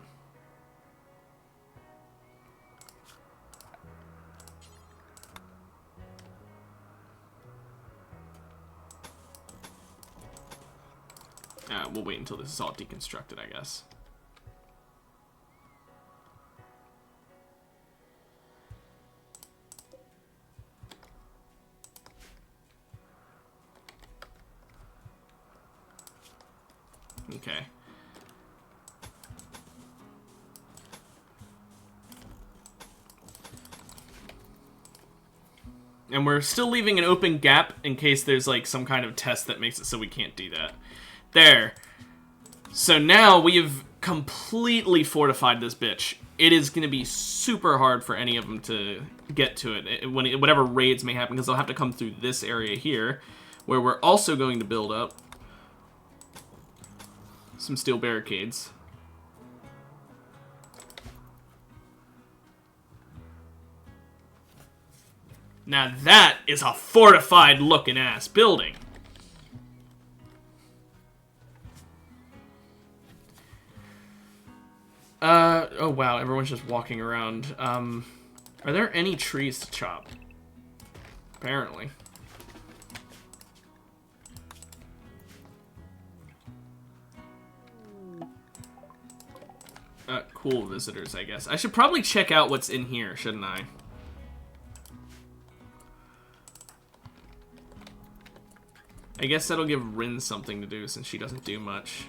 We'll wait until this is all deconstructed, I guess. Okay. And we're still leaving an open gap in case there's like some kind of test that makes it so we can't do that. There. So now we have completely fortified this bitch. It is going to be super hard for any of them to get to it when whatever raids may happen, because they'll have to come through this area here, where we're also going to build up some steel barricades. Now that is a fortified looking ass building. Oh wow, everyone's just walking around. Are there any trees to chop? Apparently. Cool visitors, I guess. I should probably check out what's in here, shouldn't I? I guess that'll give Rin something to do since she doesn't do much.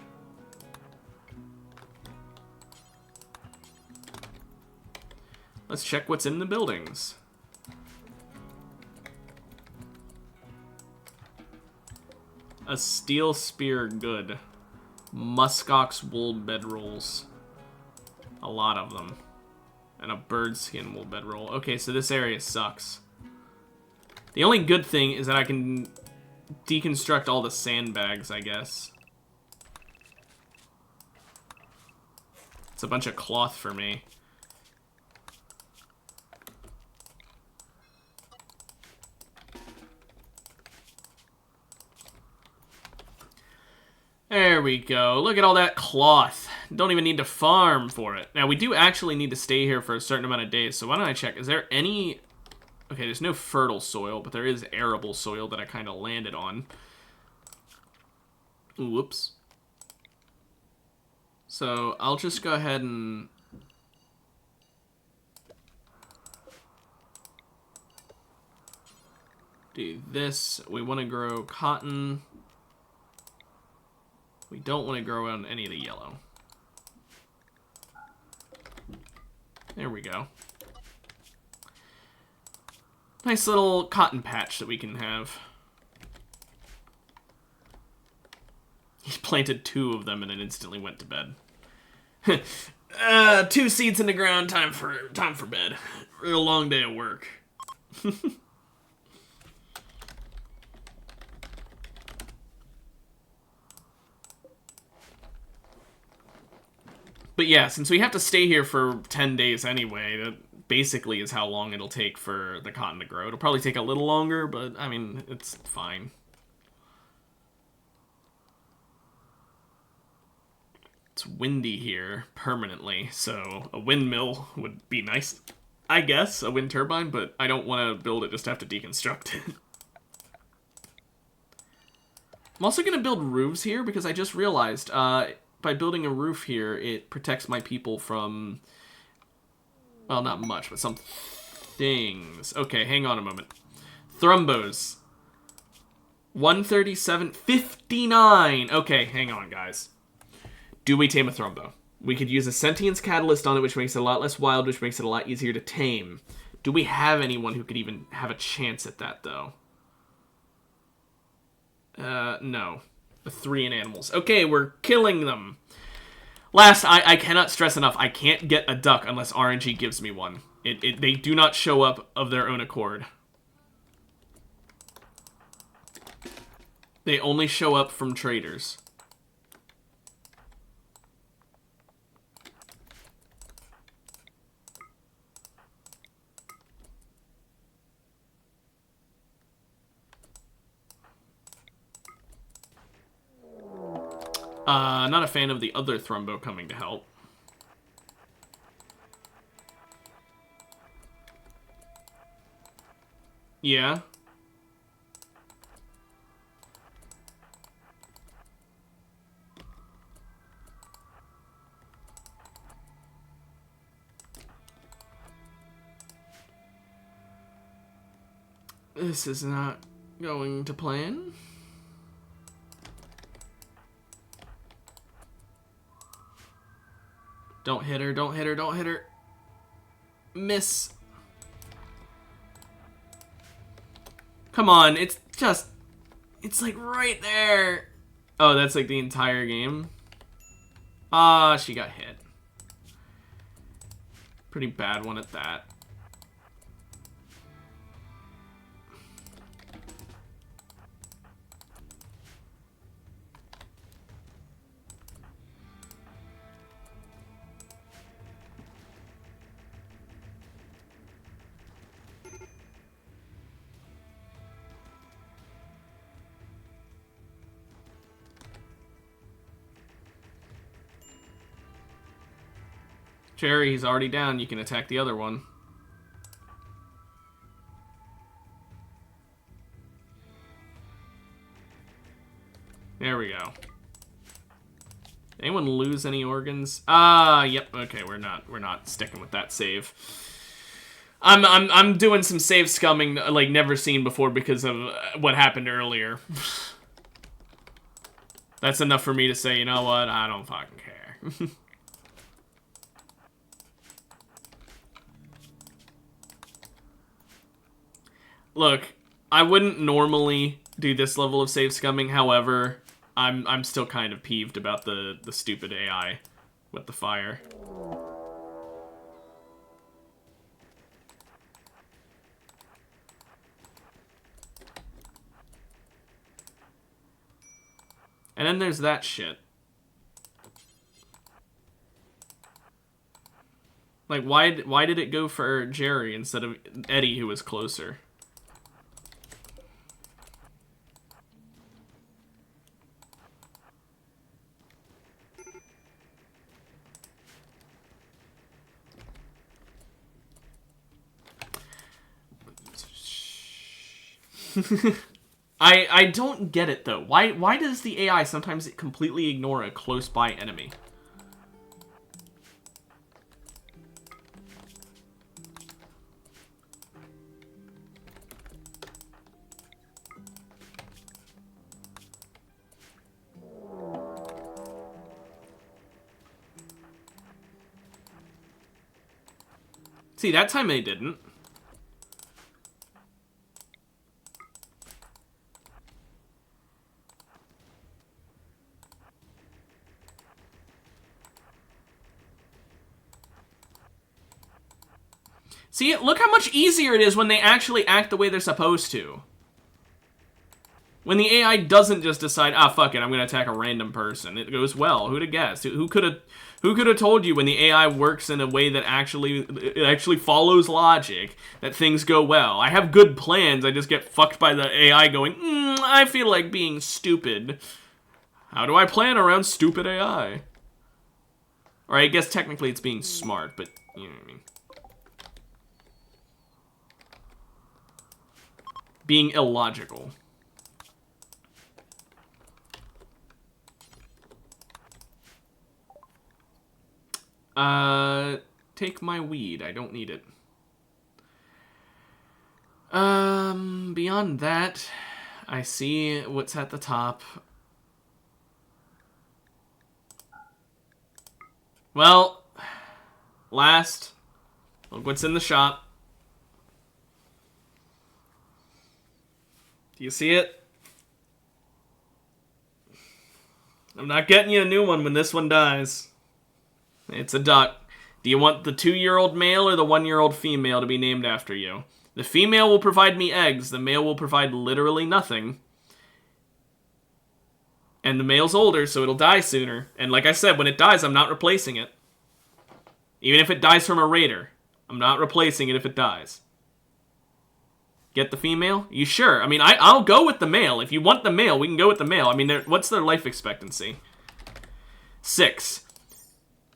Let's check what's in the buildings. A steel spear, good. Muskox wool bedrolls. A lot of them. And a bird skin wool bedroll. Okay, so this area sucks. The only good thing is that I can deconstruct all the sandbags, I guess. It's a bunch of cloth for me. There we go. Look at all that cloth. Don't even need to farm for it. Now, we do actually need to stay here for a certain amount of days, so why don't I check? Is there any Okay, there's no fertile soil, but there is arable soil that I kind of landed on. Ooh, whoops. So I'll just go ahead and... do this. We want to grow cotton. We don't want to grow on any of the yellow. There we go. Nice little cotton patch that we can have. He planted 2 of them and then instantly went to bed. 2 seeds in the ground, time for bed. Real long day of work. But yeah, since we have to stay here for 10 days anyway, that basically is how long it'll take for the cotton to grow. It'll probably take a little longer, but I mean, it's fine. It's windy here permanently, so a windmill would be nice. I guess, a wind turbine, but I don't want to build it just to have to deconstruct it. I'm also going to build roofs here because I just realized by building a roof here, it protects my people from, well, not much, but some things. Okay, hang on a moment. Thrumbos. 137, 59. Okay, hang on, guys. Do we tame a Thrumbo? We could use a sentience catalyst on it, which makes it a lot less wild, which makes it a lot easier to tame. Do we have anyone who could even have a chance at that, though? No. The 3 in animals. Okay, we're killing them. Last, I cannot stress enough, I can't get a duck unless RNG gives me one. They do not show up of their own accord. They only show up from traders. Not a fan of the other Thrumbo coming to help. Yeah. This is not going to plan. Don't hit her, don't hit her, don't hit her. Miss. Come on, it's like right there. Oh, that's like the entire game? Ah, she got hit. Pretty bad one at that. Jerry, he's already down. You can attack the other one. There we go. Anyone lose any organs? Yep. Okay, we're not sticking with that save. I'm doing some save scumming like never seen before because of what happened earlier. That's enough for me to say, you know what? I don't fucking care. Look, I wouldn't normally do this level of save scumming, however, I'm still kind of peeved about the stupid AI with the fire. And then there's that shit. Like, why did it go for Jerry instead of Eddie, who was closer? I don't get it, though. Why does the AI sometimes completely ignore a close-by enemy? See, that time they didn't. See, look how much easier it is when they actually act the way they're supposed to. When the AI doesn't just decide, ah, fuck it, I'm gonna attack a random person. It goes well. Who'd have guessed? Who could have told you when the AI works in a way that actually follows logic, that things go well? I have good plans, I just get fucked by the AI going, I feel like being stupid. How do I plan around stupid AI? Or I guess technically it's being smart, but you know what I mean. Being illogical. Take my weed. I don't need it. Beyond that, I see what's at the top. Well, last, look what's in the shop. Do you see it? I'm not getting you a new one when this one dies. It's a duck. Do you want the 2-year-old male or the 1-year-old female to be named after you? The female will provide me eggs. The male will provide literally nothing. And the male's older, so it'll die sooner. And like I said, when it dies, I'm not replacing it. Even if it dies from a raider, I'm not replacing it if it dies. Get the female? You sure? I mean, I'll go with the male. If you want the male, we can go with the male. I mean, what's their life expectancy? 6.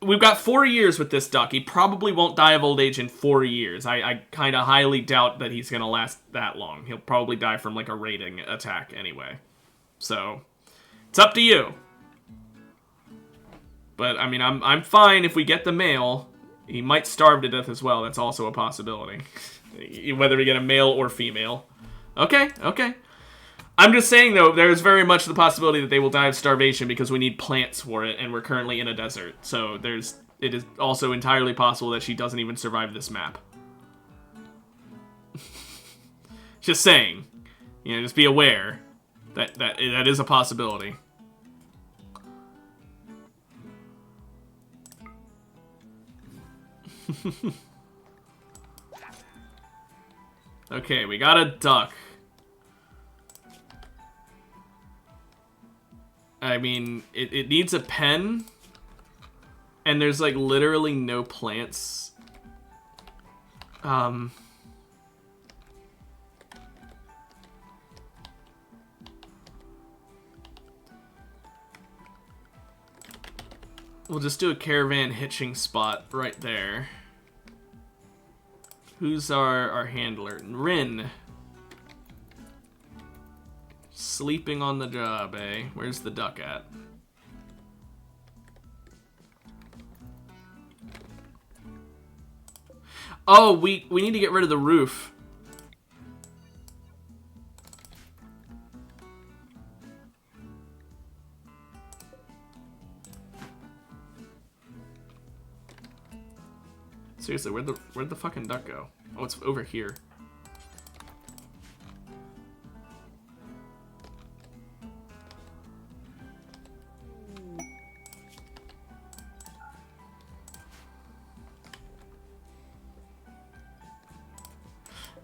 We've got 4 years with this duck. He probably won't die of old age in 4 years. I kind of highly doubt that he's going to last that long. He'll probably die from, like, a raiding attack anyway. So, it's up to you. But, I mean, I'm fine if we get the male. He might starve to death as well. That's also a possibility. Whether we get a male or female. Okay, okay. I'm just saying, though, there's very much the possibility that they will die of starvation because we need plants for it, and we're currently in a desert. So it is also entirely possible that she doesn't even survive this map. Just saying. You know, just be aware that is a possibility. Okay, we got a duck. I mean, it needs a pen, and there's, like, literally no plants. We'll just do a caravan hitching spot right there. Who's our handler? Rin. Sleeping on the job, eh? Where's the duck at? Oh, we need to get rid of the roof. Seriously, where'd the fucking duck go? Oh, it's over here.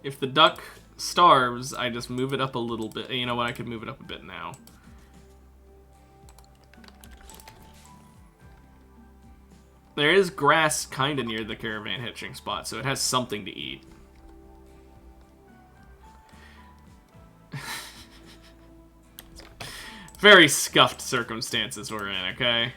If the duck starves, I just move it up a little bit. You know what? I could move it up a bit now. There is grass kind of near the caravan hitching spot, so it has something to eat. Very scuffed circumstances we're in, okay?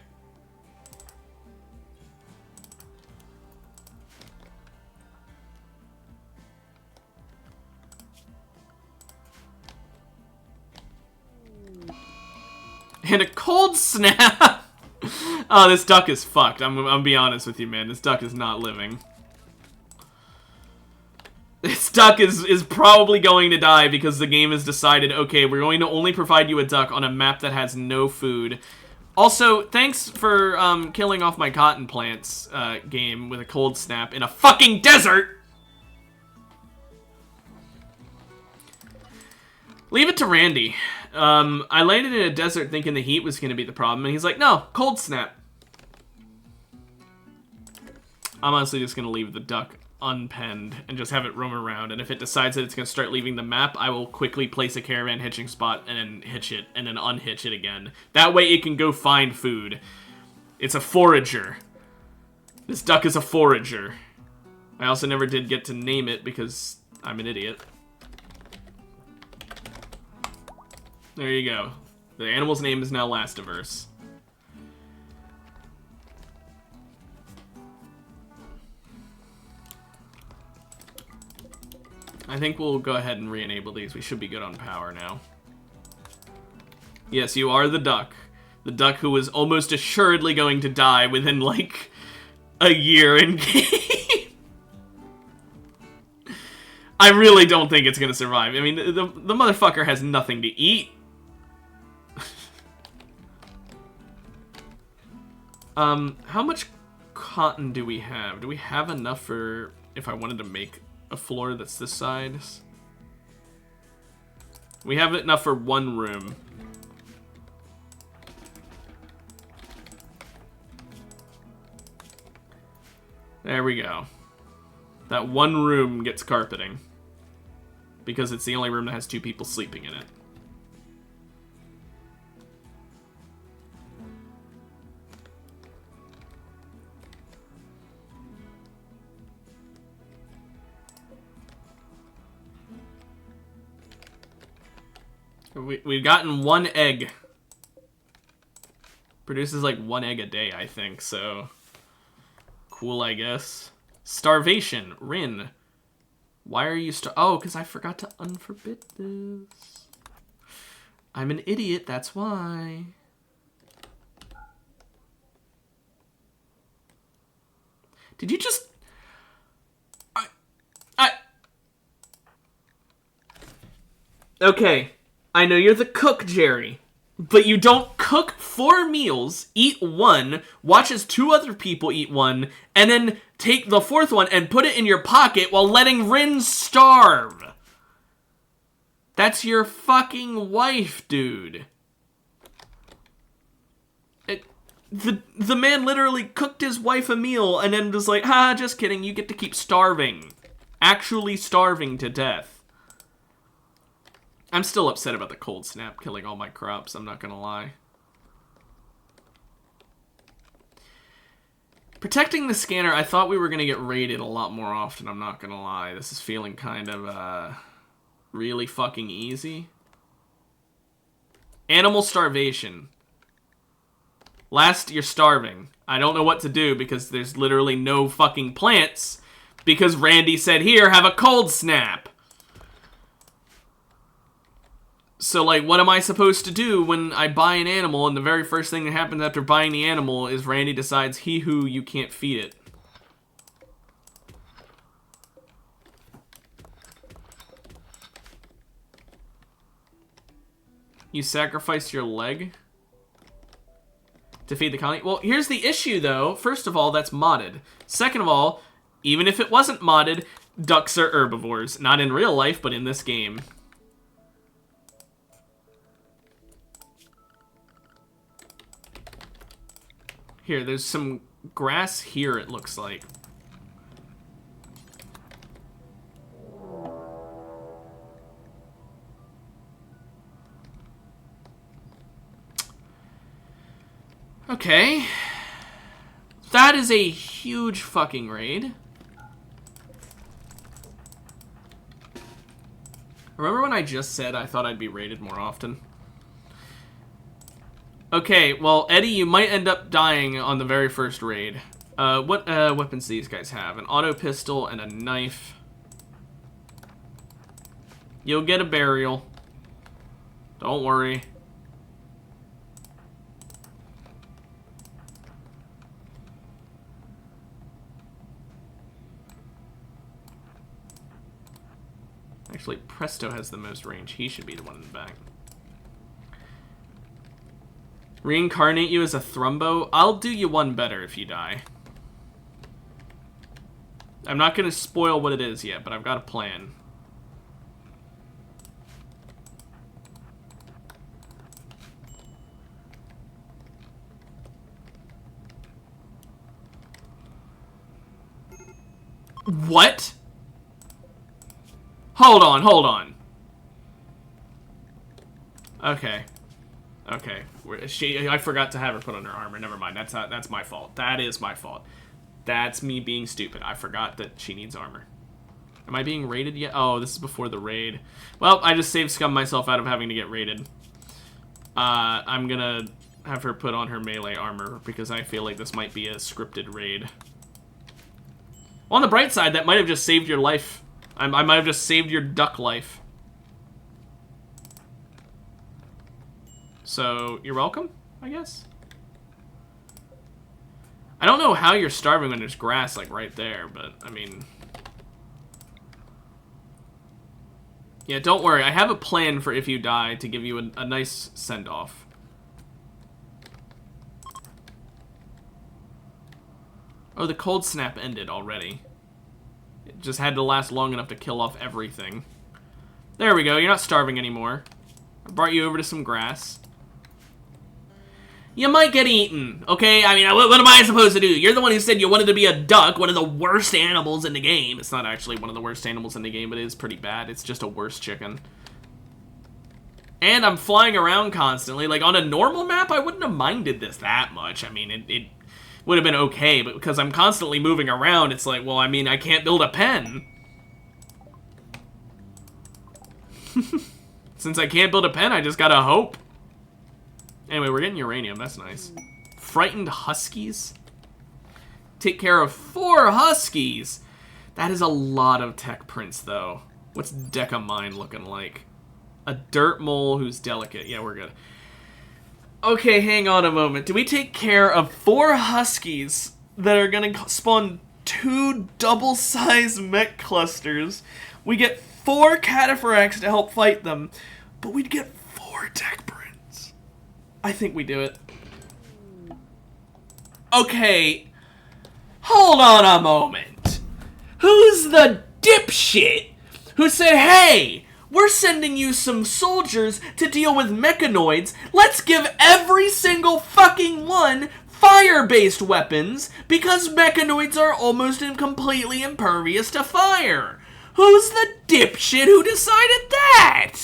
And a cold snap! Oh, this duck is fucked. I'm gonna be honest with you, man. This duck is not living. This duck is probably going to die because the game has decided, okay, we're going to only provide you a duck on a map that has no food. Also, thanks for killing off my cotton plants game with a cold snap in a fucking desert! Leave it to Randy. I landed in a desert thinking the heat was going to be the problem, and he's like, no, cold snap. I'm honestly just going to leave the duck unpenned and just have it roam around, and if it decides that it's going to start leaving the map, I will quickly place a caravan hitching spot and then hitch it and then unhitch it again. That way it can go find food. It's a forager. This duck is a forager. I also never did get to name it because I'm an idiot. There you go. The animal's name is now Lastiverse. I think we'll go ahead and re-enable these. We should be good on power now. Yes, you are the duck. The duck who was almost assuredly going to die within, like, a year in game. I really don't think it's gonna survive. I mean, the motherfucker has nothing to eat. How much cotton do we have? Do we have enough for if I wanted to make a floor that's this size? We have enough for one room. There we go. That one room gets carpeting. Because it's the only room that has 2 people sleeping in it. We've gotten 1 egg. Produces like 1 egg a day, I think, so... Cool, I guess. Starvation. Rin. Why are you oh, because I forgot to unforbid this. I'm an idiot, that's why. Did you just... Okay. I know you're the cook, Jerry, but you don't cook 4 meals, eat 1, watch as 2 other people eat 1, and then take the 4th one and put it in your pocket while letting Rin starve. That's your fucking wife, dude. The man literally cooked his wife a meal and then was like, ha, just kidding, you get to keep starving. Actually starving to death. I'm still upset about the cold snap killing all my crops, I'm not gonna lie. Protecting the scanner, I thought we were gonna get raided a lot more often, I'm not gonna lie. This is feeling kind of, really fucking easy. Animal starvation. Last, you're starving. I don't know what to do because there's literally no fucking plants because Randy said, here, have a cold snap. So, like, what am I supposed to do when I buy an animal and the very first thing that happens after buying the animal is Randy decides he who you can't feed it? You sacrificed your leg to feed the colony? Well, here's the issue, though. First of all, that's modded. Second of all, even if it wasn't modded, ducks are herbivores. Not in real life, but in this game. Here, there's some grass here, it looks like. Okay. That is a huge fucking raid. Remember when I just said I thought I'd be raided more often? Okay, well, Eddie, you might end up dying on the very first raid. What weapons do these guys have? An auto pistol and a knife. You'll get a burial. Don't worry. Actually, Presto has the most range. He should be the one in the back. Reincarnate you as a Thrumbo? I'll do you one better if you die. I'm not going to spoil what it is yet, but I've got a plan. What? Hold on, hold on. Okay. Okay. I forgot to have her put on her armor. Never mind. That's my fault. That is my fault. That's me being stupid. I forgot that she needs armor. Am I being raided yet? Oh, this is before the raid. Well, I just saved scum myself out of having to get raided. I'm gonna have her put on her melee armor because I feel like this might be a scripted raid. Well, on the bright side, that might have just saved your life. I might have just saved your duck life. So, you're welcome, I guess? I don't know how you're starving when there's grass, like, right there, but, I mean... Yeah, don't worry. I have a plan for if you die to give you a nice send-off. Oh, the cold snap ended already. It just had to last long enough to kill off everything. There we go. You're not starving anymore. I brought you over to some grass. You might get eaten, okay? I mean, what am I supposed to do? You're the one who said you wanted to be a duck, one of the worst animals in the game. It's not actually one of the worst animals in the game, but it is pretty bad. It's just a worse chicken. And I'm flying around constantly. Like, on a normal map, I wouldn't have minded this that much. I mean, it would have been okay, but because I'm constantly moving around, it's like, well, I mean, I can't build a pen. Since I can't build a pen, I just gotta hope. Anyway, we're getting uranium. That's nice. Frightened huskies? Take care of 4 huskies! That is a lot of tech prints, though. What's Deca Mine looking like? A dirt mole who's delicate. Yeah, we're good. Okay, hang on a moment. Do we take care of 4 huskies that are going to spawn 2 double-sized mech clusters? We get 4 cataphracts to help fight them, but we'd get 4 tech prints. I think we do it. Okay, hold on a moment. Who's the dipshit who said, hey, we're sending you some soldiers to deal with mechanoids. Let's give every single fucking one fire-based weapons because mechanoids are almost and completely impervious to fire. Who's the dipshit who decided that?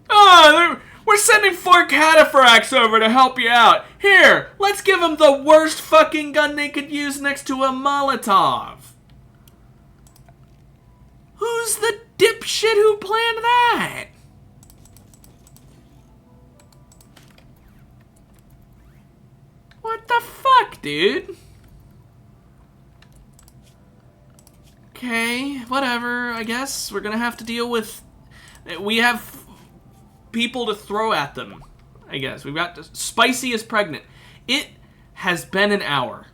Oh, we're sending 4 cataphracts over to help you out. Here, let's give them the worst fucking gun they could use next to a Molotov. Who's the dipshit who planned that? What the fuck, dude? Okay, whatever, I guess. We're gonna have to deal with... We have people to throw at them, I guess. We've got... Spicy is pregnant. It has been an hour.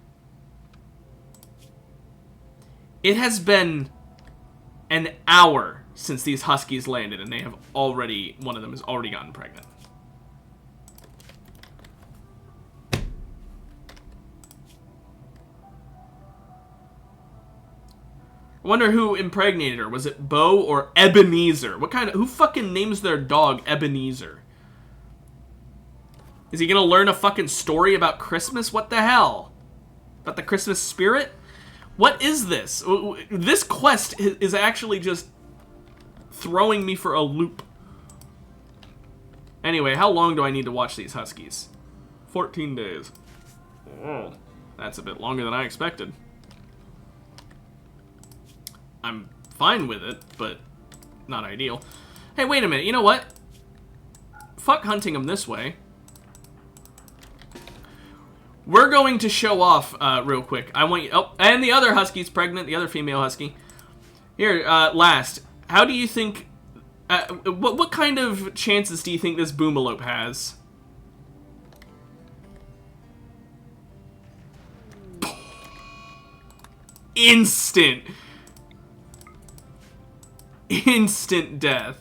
It has been an hour since these huskies landed, and they have already... One of them has already gotten pregnant. I wonder who impregnated her. Was it Bo or Ebenezer? What kind of... Who fucking names their dog Ebenezer? Is he gonna learn a fucking story about Christmas? What the hell? About the Christmas spirit? What is this? This quest is actually just throwing me for a loop. Anyway, how long do I need to watch these huskies? 14 days. Oh, that's a bit longer than I expected. I'm fine with it, but not ideal. Hey, wait a minute. You know what? Fuck hunting them this way. We're going to show off real quick. I want you... Oh, and the other husky's pregnant. The other female husky. Here, last. How do you think... what kind of chances do you think this boomalope has? Instant. Instant death.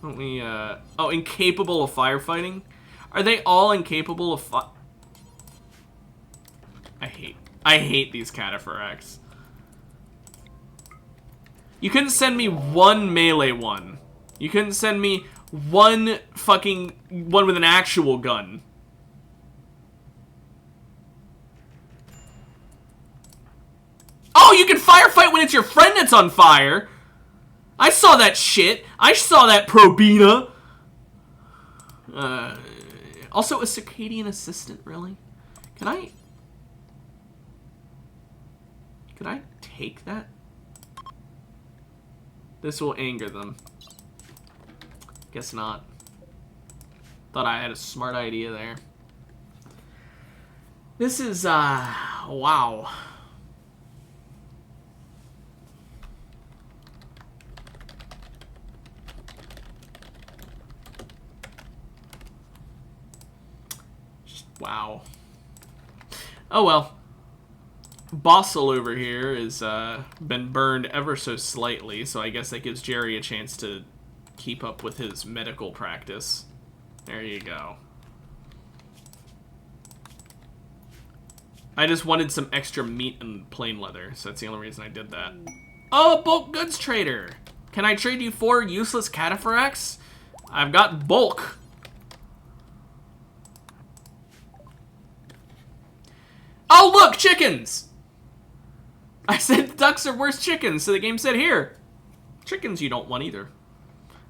Don't we, oh, incapable of firefighting? Are they all incapable of I hate these cataphorax. You couldn't send me one melee one. You couldn't send me one fucking one with an actual gun. Oh, you can firefight when it's your friend that's on fire. I saw that shit. I saw that, Probina. Also, a circadian assistant, really? Can I take that? This will anger them. Guess not. Thought I had a smart idea there. This is, wow. Wow. Oh well. Bossel over here has been burned ever so slightly, so I guess that gives Jerry a chance to keep up with his medical practice. There you go. I just wanted some extra meat and plain leather, so that's the only reason I did that. Oh, bulk goods trader! Can I trade you 4 useless cataphorax? I've got bulk. Oh, look! Chickens! I said ducks are worse chickens, so the game said, here. Chickens you don't want either.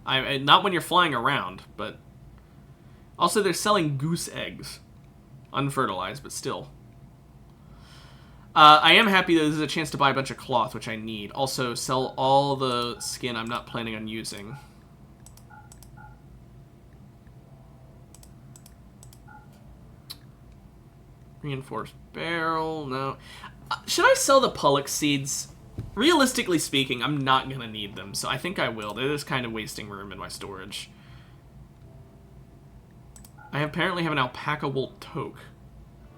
Not when you're flying around, but... Also, they're selling goose eggs. Unfertilized, but still. I am happy that this is a chance to buy a bunch of cloth, which I need. Also, sell all the skin I'm not planning on using. Reinforced barrel, no. Should I sell the Pullock seeds? Realistically speaking, I'm not going to need them, so I think I will. They're just kind of wasting room in my storage. I apparently have an alpaca wool toque.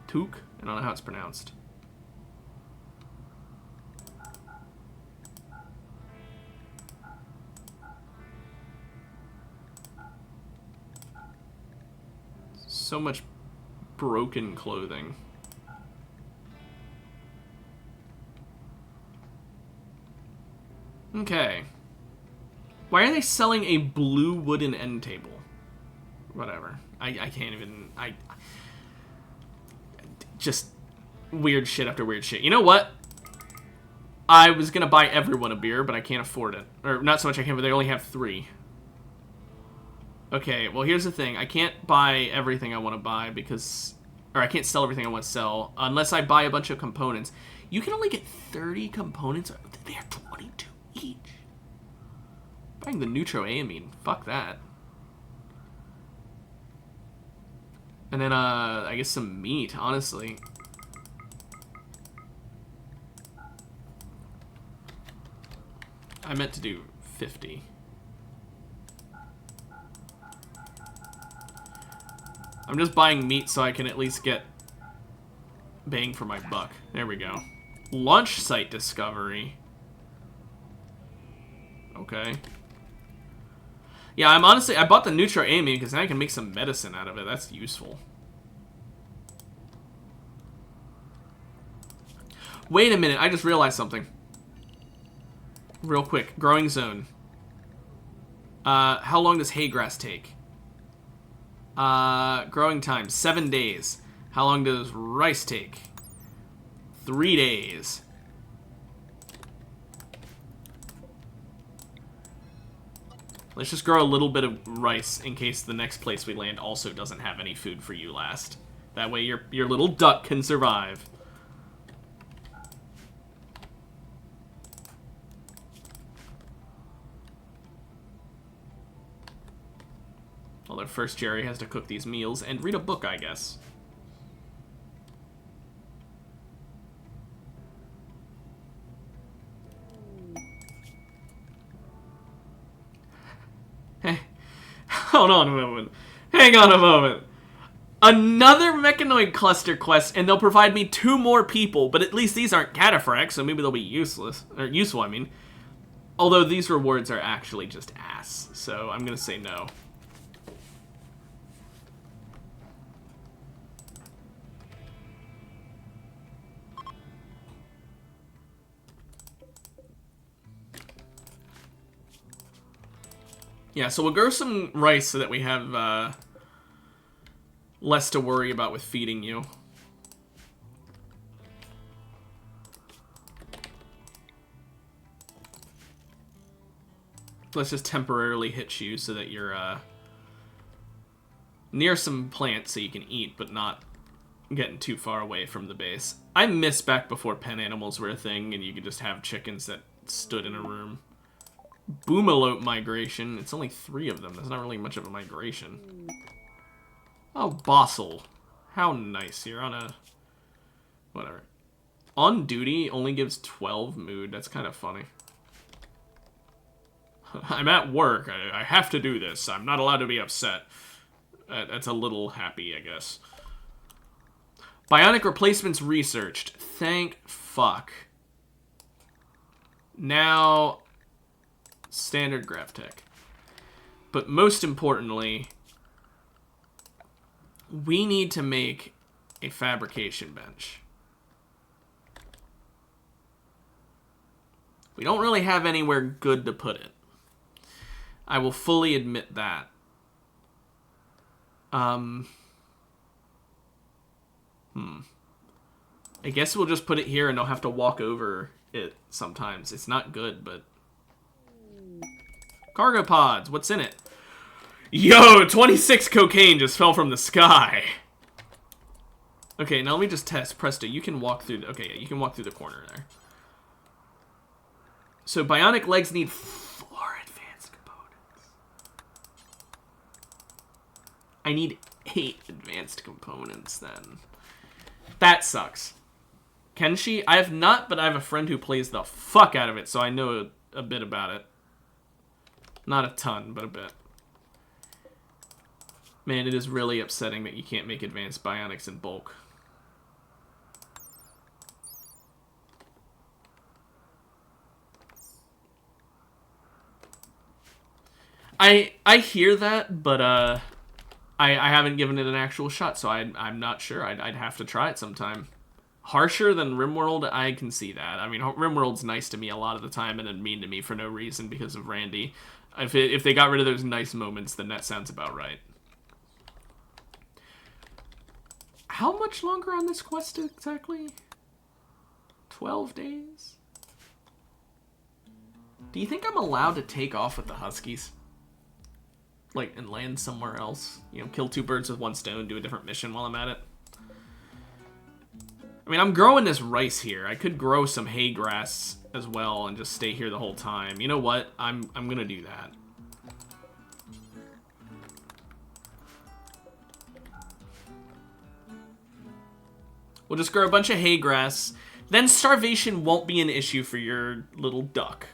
Toque? I don't know how it's pronounced. So much broken clothing. Okay. Why are they selling a blue wooden end table? Whatever. I can't even... Just weird shit after weird shit. You know what? I was gonna buy everyone a beer, but I can't afford it. Or, not so much I can, but they only have 3. Okay, well, here's the thing. I can't buy everything I want to buy because... Or I can't sell everything I want to sell unless I buy a bunch of components. You can only get 30 components. They're 22 each. Buying the neutroamine. Fuck that. And then, I guess some meat, honestly. I meant to do 50. I'm just buying meat so I can at least get bang for my buck. There we go. Launch site discovery. Okay. Yeah, I bought the neutroamine because now I can make some medicine out of it. That's useful. Wait a minute, I just realized something. Real quick, growing zone. How long does hay grass take? Growing time, 7 days. How long does rice take? 3 days. Let's just grow a little bit of rice in case the next place we land also doesn't have any food for you last. That way your little duck can survive. Although first Jerry has to cook these meals and read a book, I guess. Hold on a moment. Hang on a moment. Another mechanoid cluster quest, and they'll provide me 2 more people, but at least these aren't cataphracts, so maybe they'll be useless. Or useful, I mean. Although these rewards are actually just ass, so I'm gonna say no. Yeah, so we'll grow some rice so that we have less to worry about with feeding you. Let's just temporarily hit you so that you're near some plants so you can eat, but not getting too far away from the base. I miss back before pen animals were a thing and you could just have chickens that stood in a room. Boomalope migration. It's only 3 of them. That's not really much of a migration. Oh, Bossel. How nice. You're on a... whatever. On duty only gives 12 mood. That's kind of funny. I'm at work. I have to do this. I'm not allowed to be upset. That's a little happy, I guess. Bionic replacements researched. Thank fuck. Now... standard GravTech. But most importantly, we need to make a fabrication bench. We don't really have anywhere good to put it. I will fully admit that. I guess we'll just put it here and I'll have to walk over it sometimes. It's not good, but... cargo pods, what's in it? Yo, 26 cocaine just fell from the sky. Okay, now let me just test. Presto, you can walk through... okay, yeah, you can walk through the corner there. So, bionic legs need 4 advanced components. I need 8 advanced components, then. That sucks. Can she? I have not, but I have a friend who plays the fuck out of it, so I know a bit about it. Not a ton, but a bit. Man, it is really upsetting that you can't make advanced bionics in bulk. I hear that, but I haven't given it an actual shot, so I'm not sure. I'd have to try it sometime. Harsher than Rimworld, I can see that. I mean, Rimworld's nice to me a lot of the time and then mean to me for no reason because of Randy. If they got rid of those nice moments, then that sounds about right. How much longer on this quest exactly? 12 days? Do you think I'm allowed to take off with the Huskies? Like, and land somewhere else? You know, kill 2 birds with 1 stone, do a different mission while I'm at it? I mean, I'm growing this rice here. I could grow some hay grass as well and just stay here the whole time. You know what? I'm gonna do that. We'll just grow a bunch of hay grass. Then starvation won't be an issue for your little duck.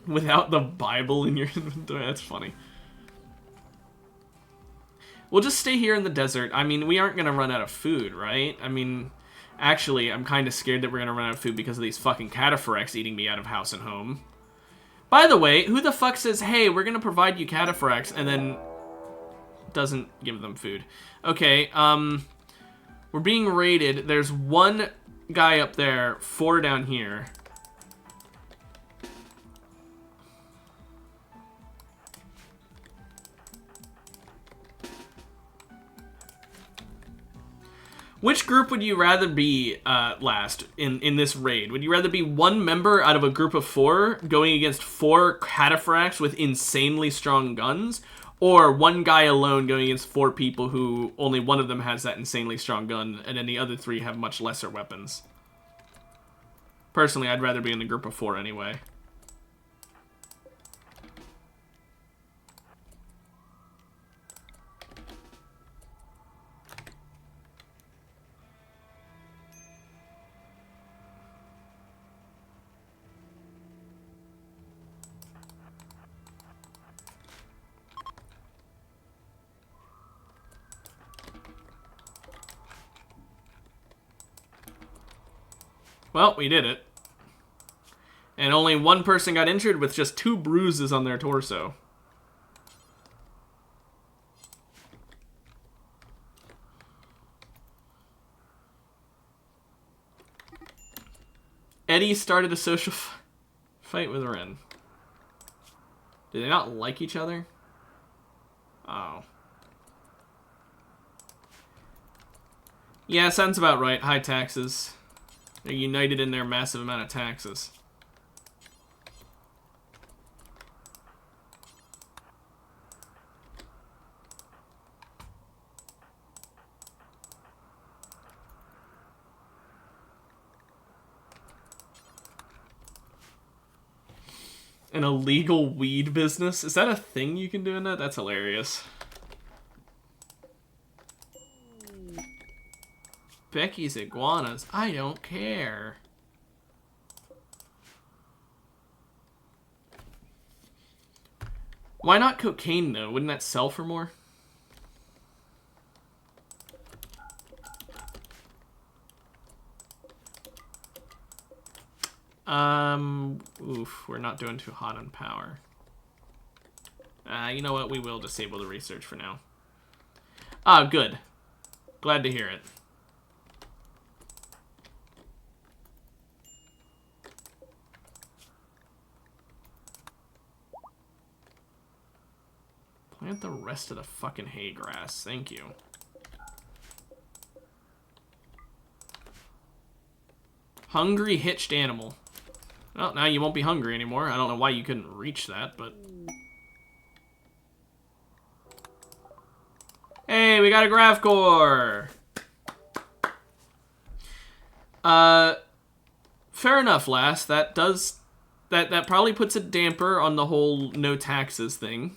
Without the Bible in your inventory. That's funny. We'll just stay here in the desert. I mean, we aren't going to run out of food, right? I mean, actually, I'm kind of scared that we're going to run out of food because of these fucking cataphracts eating me out of house and home. By the way, who the fuck says, hey, we're going to provide you cataphracts, and then doesn't give them food? Okay, we're being raided. There's 1 guy up there, 4 down here. Which group would you rather be last in this raid? Would you rather be 1 member out of a group of 4 going against 4 cataphracts with insanely strong guns? Or 1 guy alone going against 4 people who only 1 of them has that insanely strong gun and then the other 3 have much lesser weapons? Personally, I'd rather be in the group of 4 anyway. Well, we did it. And only one person got injured with just 2 bruises on their torso. Eddie started a social fight with Ren. Do they not like each other? Oh. Yeah, sounds about right. High taxes. They're united in their massive amount of taxes. An illegal weed business? Is that a thing you can do in that? That's hilarious. Becky's iguanas. I don't care. Why not cocaine, though? Wouldn't that sell for more? Oof, we're not doing too hot on power. You know what? We will disable the research for now. Ah, good. Glad to hear it. Plant the rest of the fucking hay grass. Thank you. Hungry hitched animal. Well, now you won't be hungry anymore. I don't know why you couldn't reach that, but... Hey, we got a grav core! Fair enough, lass. That does... That probably puts a damper on the whole no taxes thing.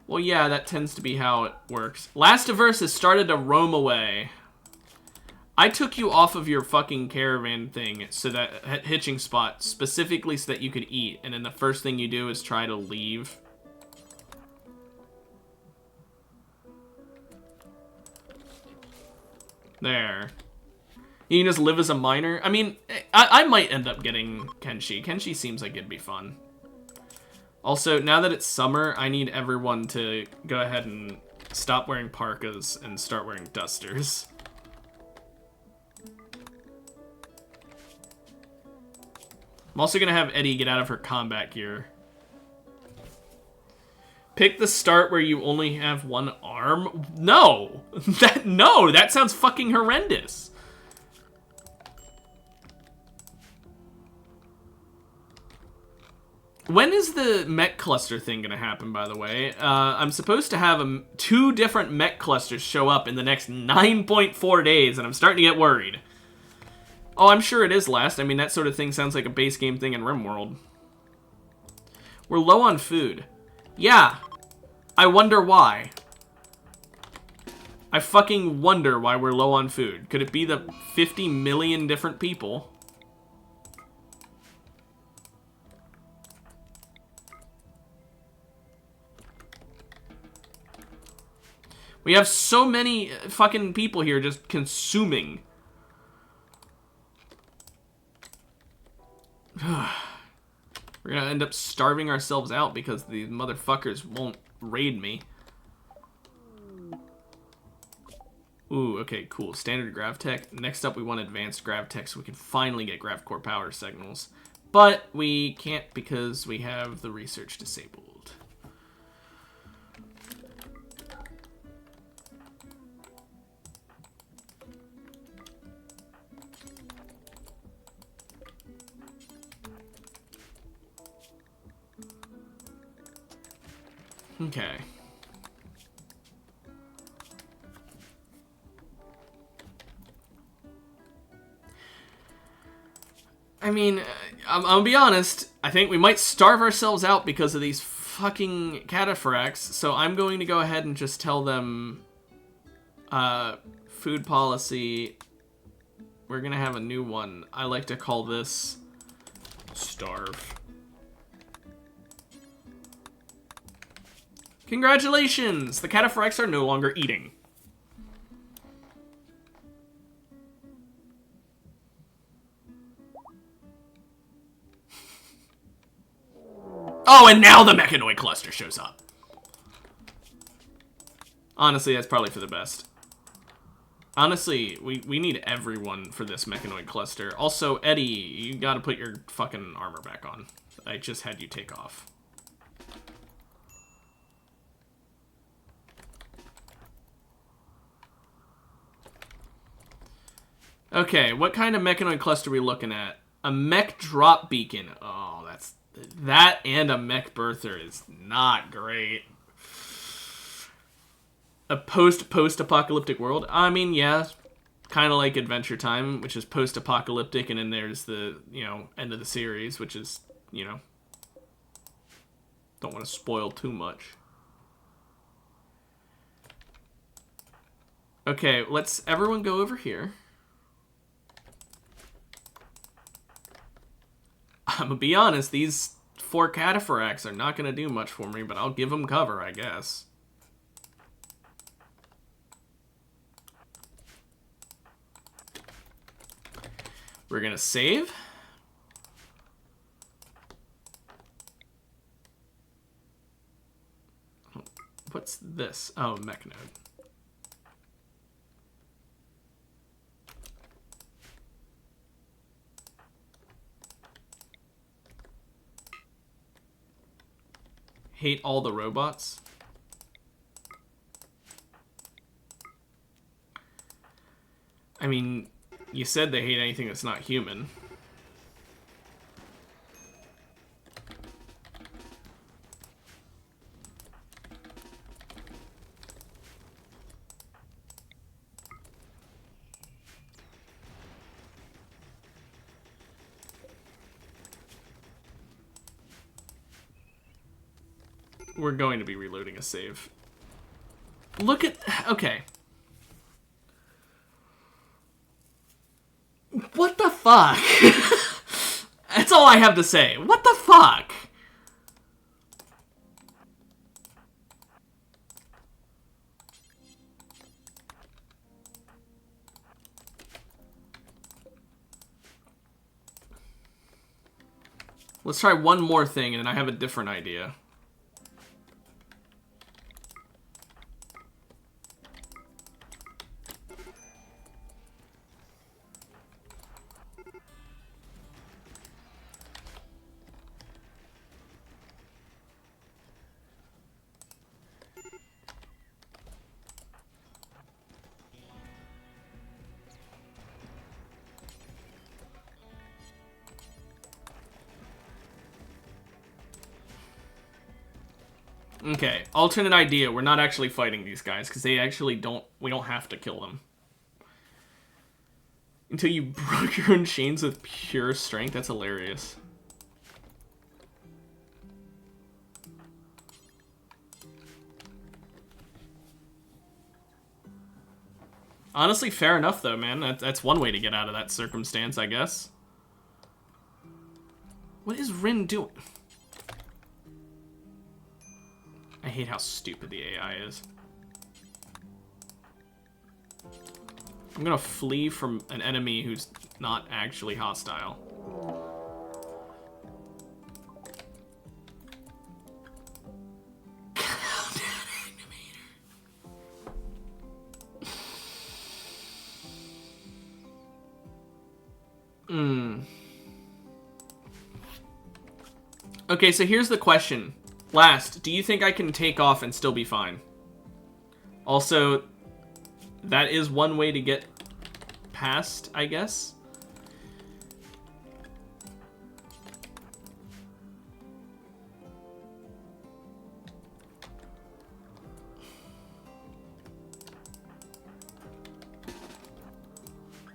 Well, yeah, that tends to be how it works. Last of Us has started to roam away. I took you off of your fucking caravan thing, so that hitching spot, specifically so that you could eat, and then the first thing you do is try to leave. There. You can just live as a miner. I mean, I might end up getting Kenshi. Kenshi seems like it'd be fun. Also, now that it's summer, I need everyone to go ahead and stop wearing parkas and start wearing dusters. I'm also going to have Eddie get out of her combat gear. Pick the start where you only have one arm? No! No, that sounds fucking horrendous. When is the mech cluster thing going to happen, by the way? I'm supposed to have 2 different mech clusters show up in the next 9.4 days, and I'm starting to get worried. Oh, I'm sure it is last. I mean, that sort of thing sounds like a base game thing in Rimworld. We're low on food. Yeah. I wonder why. I fucking wonder why we're low on food. Could it be the 50 million different people? We have so many fucking people here just consuming. We're gonna end up starving ourselves out because these motherfuckers won't raid me. Ooh, okay, cool. Standard GravTech. Next up, we want advanced GravTech so we can finally get GravCore power signals. But we can't because we have the research disabled. Okay. I mean, I'm gonna be honest. I think we might starve ourselves out because of these fucking cataphracts. So I'm going to go ahead and just tell them, food policy. We're gonna have a new one. I like to call this starve. Congratulations! The cataphracts are no longer eating. Oh, and now the mechanoid cluster shows up. Honestly, that's probably for the best. Honestly, we need everyone for this mechanoid cluster. Also, Eddie, you gotta put your fucking armor back on. I just had you take off. Okay, what kind of mechanoid cluster are we looking at? A mech drop beacon. Oh, that's... That and a mech birther is not great. A post-apocalyptic world? I mean, yeah. Kind of like Adventure Time, which is post-apocalyptic, and then there's the, you know, end of the series, which is, you know... Don't want to spoil too much. Okay, let's everyone go over here. I'm gonna be honest, these 4 cataphracts are not gonna do much for me, but I'll give them cover, I guess. We're gonna save. What's this? Oh, mech node. Hate all the robots. I mean, you said they hate anything that's not human. We're going to be reloading a save. Look at... Okay. What the fuck? That's all I have to say. What the fuck? Let's try one more thing, and then I have a different idea. Okay, alternate idea. We're not actually fighting these guys, because they actually don't... We don't have to kill them. Until you broke your own chains with pure strength? That's hilarious. Honestly, fair enough, though, man. That's one way to get out of that circumstance, I guess. What is Rin doing? I hate how stupid the AI is. I'm gonna flee from an enemy who's not actually hostile. Okay, so here's the question. Last, do you think I can take off and still be fine? Also, that is one way to get past, I guess.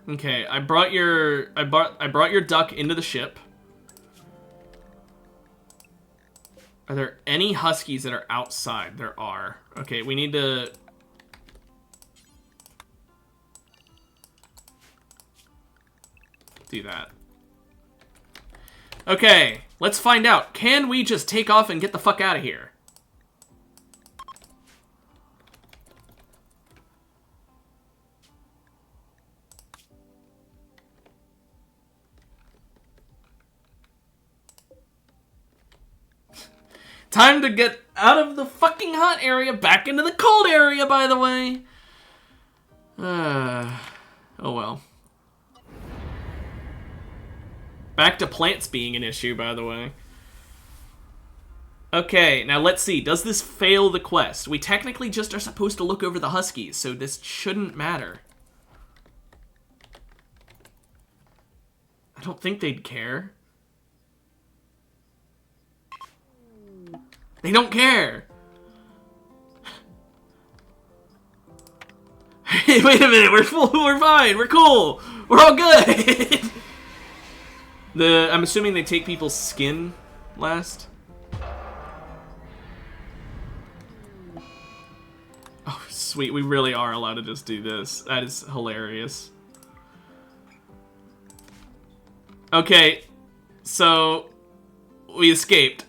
Okay, I brought your duck into the ship. Are there any huskies that are outside? There are. Okay, we need to... do that. Okay, let's find out. Can we just take off and get the fuck out of here? Time to get out of the fucking hot area, back into the cold area, by the way. Oh well. Back to plants being an issue, by the way. Okay, now let's see. Does this fail the quest? We technically just are supposed to look over the huskies, so this shouldn't matter. I don't think they'd care. They don't care. Hey, wait a minute. We're fine. We're cool. We're all good. I'm assuming they take people's skin last. Oh, sweet. We really are allowed to just do this. That is hilarious. Okay. So, we escaped.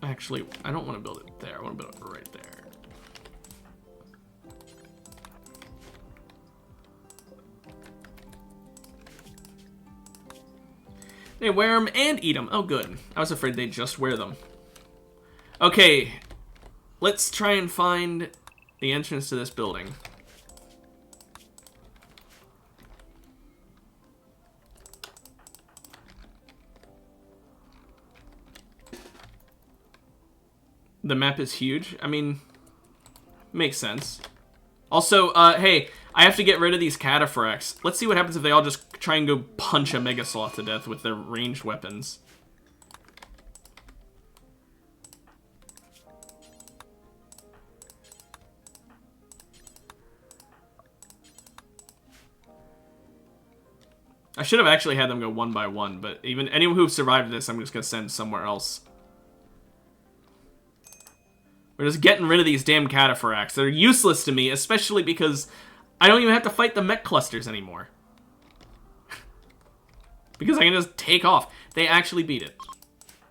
Actually, I don't want to build it there. I want to build it right there. They wear them and eat them. Oh, good. I was afraid they'd just wear them. Okay, let's try and find the entrance to this building. The map is huge. I mean, makes sense. Also, hey, I have to get rid of these cataphracts. Let's see what happens if they all just try and go punch a Mega Sloth to death with their ranged weapons. I should have actually had them go one by one, but even anyone who survived this, I'm just going to send somewhere else. We're just getting rid of these damn cataphracts. They're useless to me, especially because I don't even have to fight the mech clusters anymore. Because I can just take off. They actually beat it.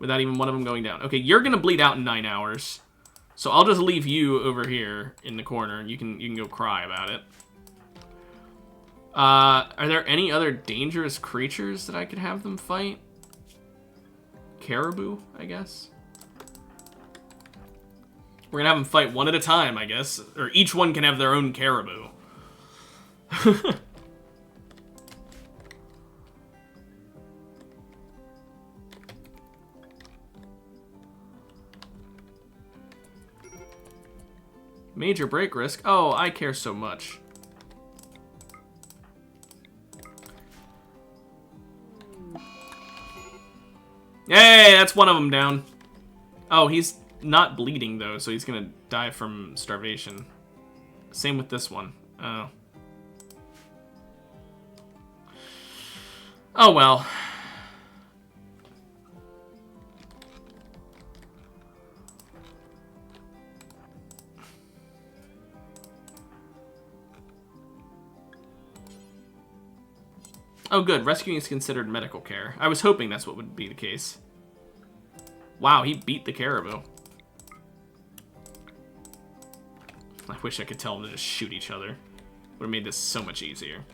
Without even one of them going down. Okay, you're going to bleed out in 9 hours. So I'll just leave you over here in the corner, and you can go cry about it. Are there any other dangerous creatures that I could have them fight? Caribou, I guess? We're gonna have them fight one at a time, I guess. Or each one can have their own caribou. Major break risk? Oh, I care so much. Yay, that's one of them down. Oh, he's not bleeding, though, so he's gonna die from starvation. Same with this one. Oh. Oh, well. Oh, good. Rescuing is considered medical care. I was hoping that's what would be the case. Wow, he beat the caribou. I wish I could tell them to just shoot each other. Would have made this so much easier.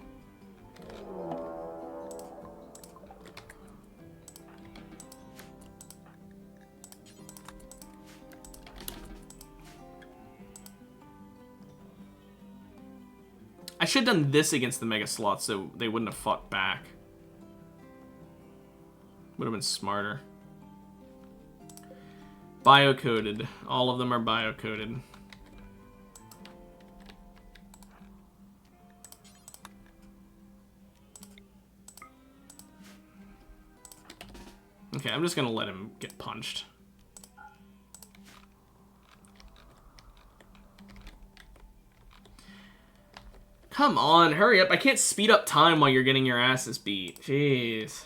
I should have done this against the Mega Sloth so they wouldn't have fought back. Would have been smarter. Biocoded. All of them are biocoded. Okay, I'm just gonna let him get punched. Come on, hurry up. I can't speed up time while you're getting your asses beat. Jeez.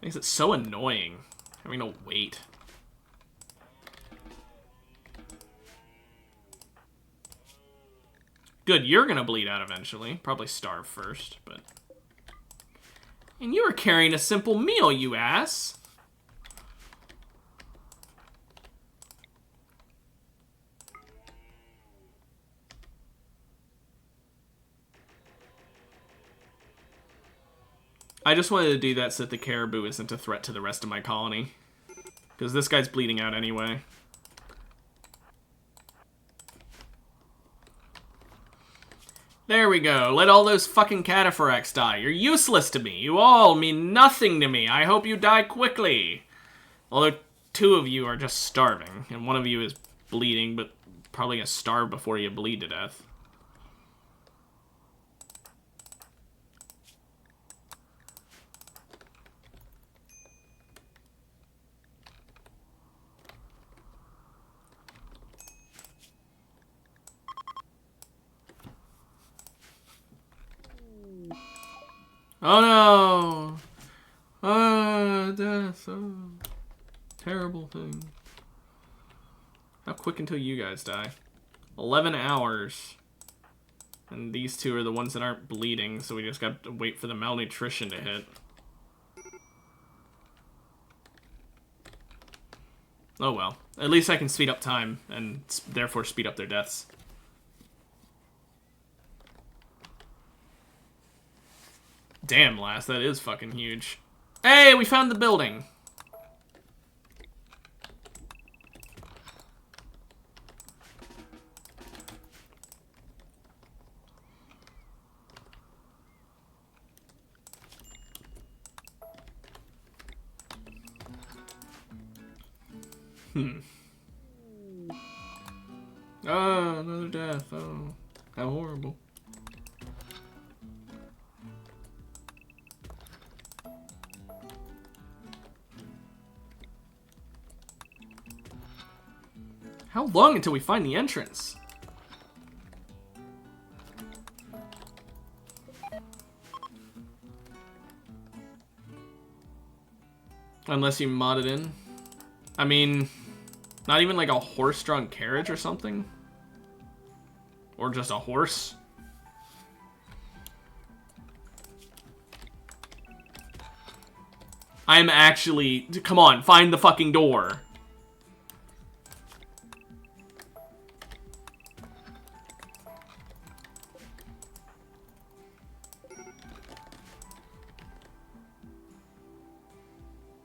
Makes it so annoying having to wait. Good, you're gonna bleed out eventually. Probably starve first, but... And you were carrying a simple meal, you ass! I just wanted to do that so that the caribou isn't a threat to the rest of my colony. Because this guy's bleeding out anyway. There we go. Let all those fucking cataphoracs die. You're useless to me. You all mean nothing to me. I hope you die quickly. Although 2 of you are just starving. And 1 of you is bleeding, but probably gonna starve before you bleed to death. Oh no! Death. Oh. Terrible thing. How quick until you guys die? 11 hours. And these 2 are the ones that aren't bleeding, so we just got to wait for the malnutrition to hit. Oh well. At least I can speed up time, and therefore speed up their deaths. Damn, lass, that is fucking huge. Hey, we found the building! Oh, another death. Oh, how horrible. How long until we find the entrance? Unless you mod it in. I mean, not even like a horse-drawn carriage or something? Or just a horse? I'm actually... Come on, find the fucking door.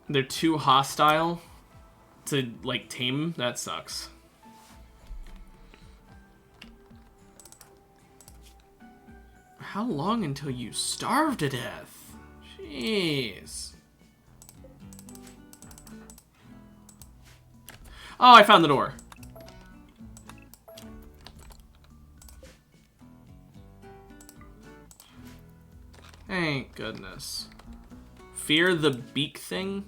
They're too hostile to, like, tame. That sucks. How long until you starve to death? Jeez. Oh, I found the door. Thank goodness. Fear the beak thing?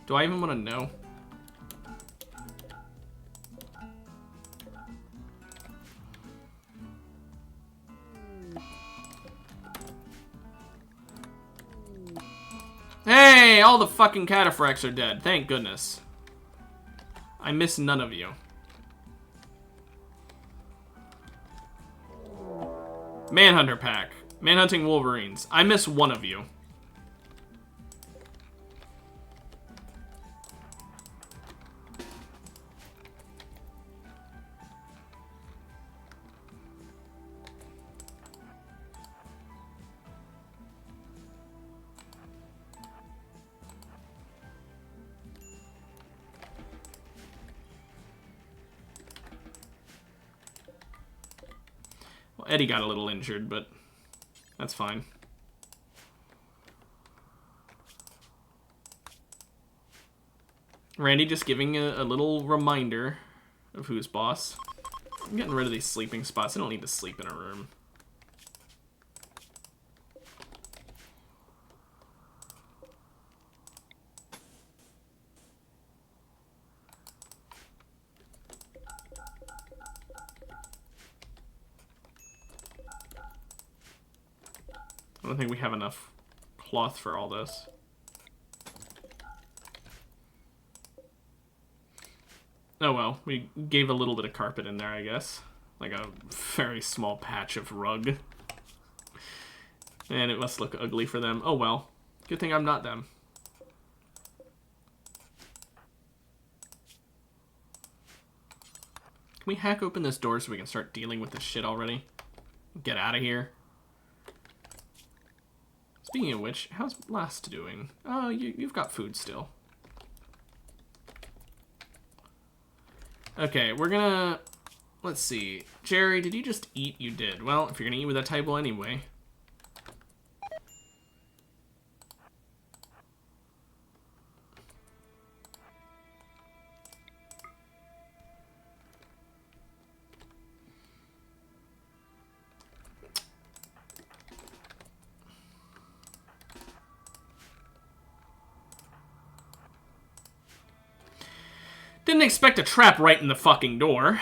Do I even want to know? Hey, all the fucking cataphracts are dead. Thank goodness. I miss none of you. Manhunter pack. Manhunting Wolverines. I miss one of you. Well, Eddie got a little injured, but that's fine. Randy just giving a little reminder of who's boss. I'm getting rid of these sleeping spots. I don't need to sleep in a room. I don't think we have enough cloth for all this. Oh well, we gave a little bit of carpet in there, I guess. Like a very small patch of rug. And it must look ugly for them. Oh well. Good thing I'm not them. Can we hack open this door so we can start dealing with this shit already? Get out of here. Speaking of which, how's Blast doing? Oh, you've got food still. Okay, we're gonna... Let's see. Jerry, did you just eat? You did. Well, if you're gonna eat with that table anyway. Didn't expect a trap right in the fucking door.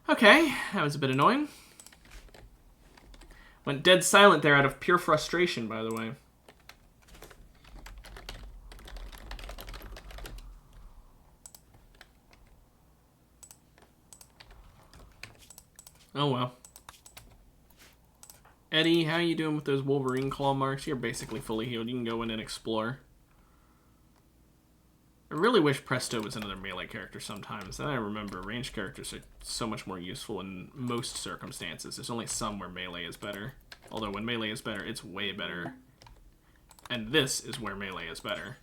Okay, that was a bit annoying. Went dead silent there out of pure frustration, by the way. Oh well. Eddie, how you doing with those Wolverine claw marks? You're basically fully healed. You can go in and explore. I really wish Presto was another melee character sometimes. Then I remember ranged characters are so much more useful in most circumstances. There's only some where melee is better. Although when melee is better, it's way better. And this is where melee is better.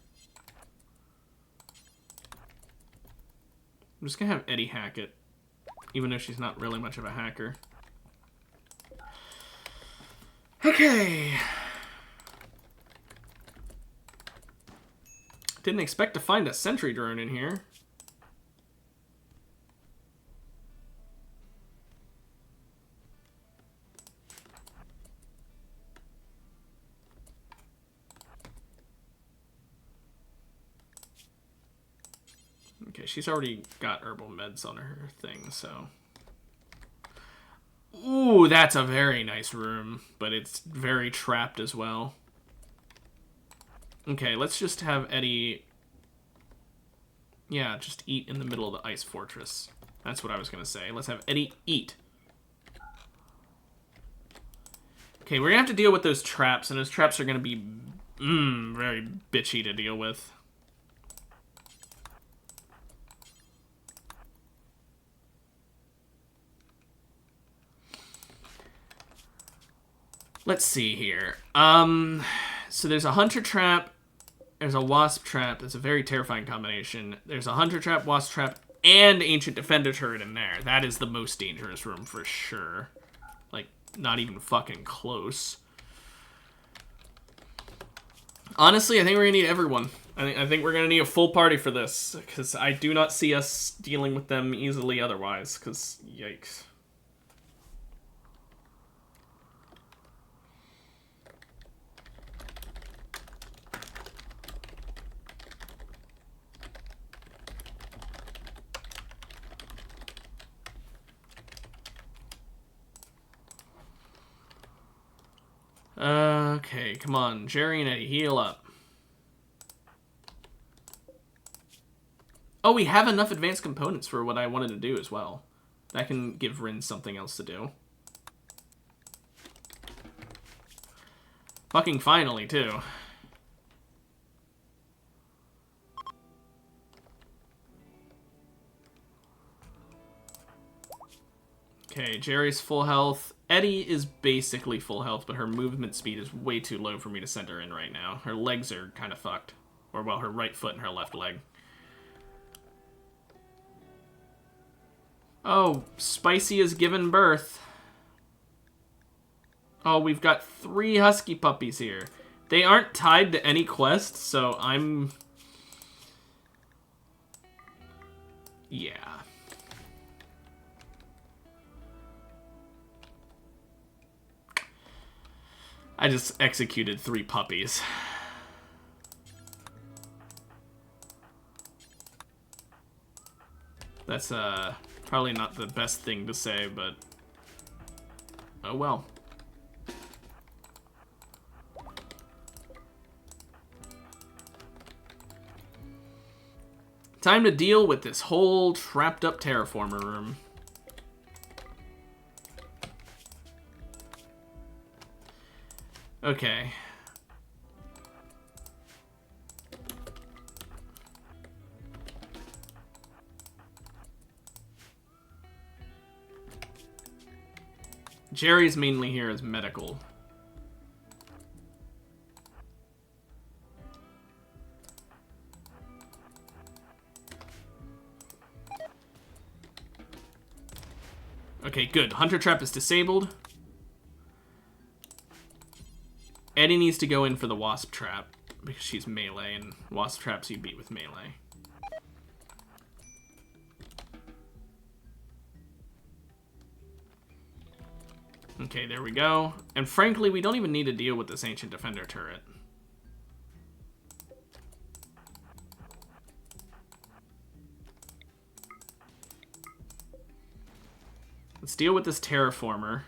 I'm just gonna have Eddie hack it. Even though she's not really much of a hacker. Okay. Didn't expect to find a sentry drone in here. Okay, she's already got herbal meds on her thing, so... Ooh, that's a very nice room, but it's very trapped as well. Okay, let's just have Eddie... Yeah, just eat in the middle of the ice fortress. That's what I was going to say. Let's have Eddie eat. Okay, we're going to have to deal with those traps, and those traps are going to be very bitchy to deal with. Let's see here. So there's a hunter trap, there's a wasp trap. That's a very terrifying combination. There's a hunter trap, wasp trap, and ancient defender turret in there. That is the most dangerous room for sure. Like, not even fucking close. Honestly, I think we're gonna need everyone. I think we're gonna need a full party for this, because I do not see us dealing with them easily otherwise, because yikes. Okay, come on. Jerry and Eddie, heal up. Oh, we have enough advanced components for what I wanted to do as well. That can give Rin something else to do. Fucking finally, too. Okay, Jerry's full health. Eddie is basically full health, but her movement speed is way too low for me to send her in right now. Her legs are kind of fucked. Or, well, her right foot and her left leg. Oh, Spicy has given birth. Oh, we've got 3 husky puppies here. They aren't tied to any quest, so I'm... Yeah. I just executed 3 puppies. That's probably not the best thing to say, but oh well. Time to deal with this whole trapped up terraformer room. Okay. Jerry's mainly here as medical. Okay, good. Hunter Trap is disabled. Eddie needs to go in for the Wasp Trap because she's melee, and Wasp Traps you beat with melee. Okay, there we go. And frankly, we don't even need to deal with this Ancient Defender turret. Let's deal with this terraformer.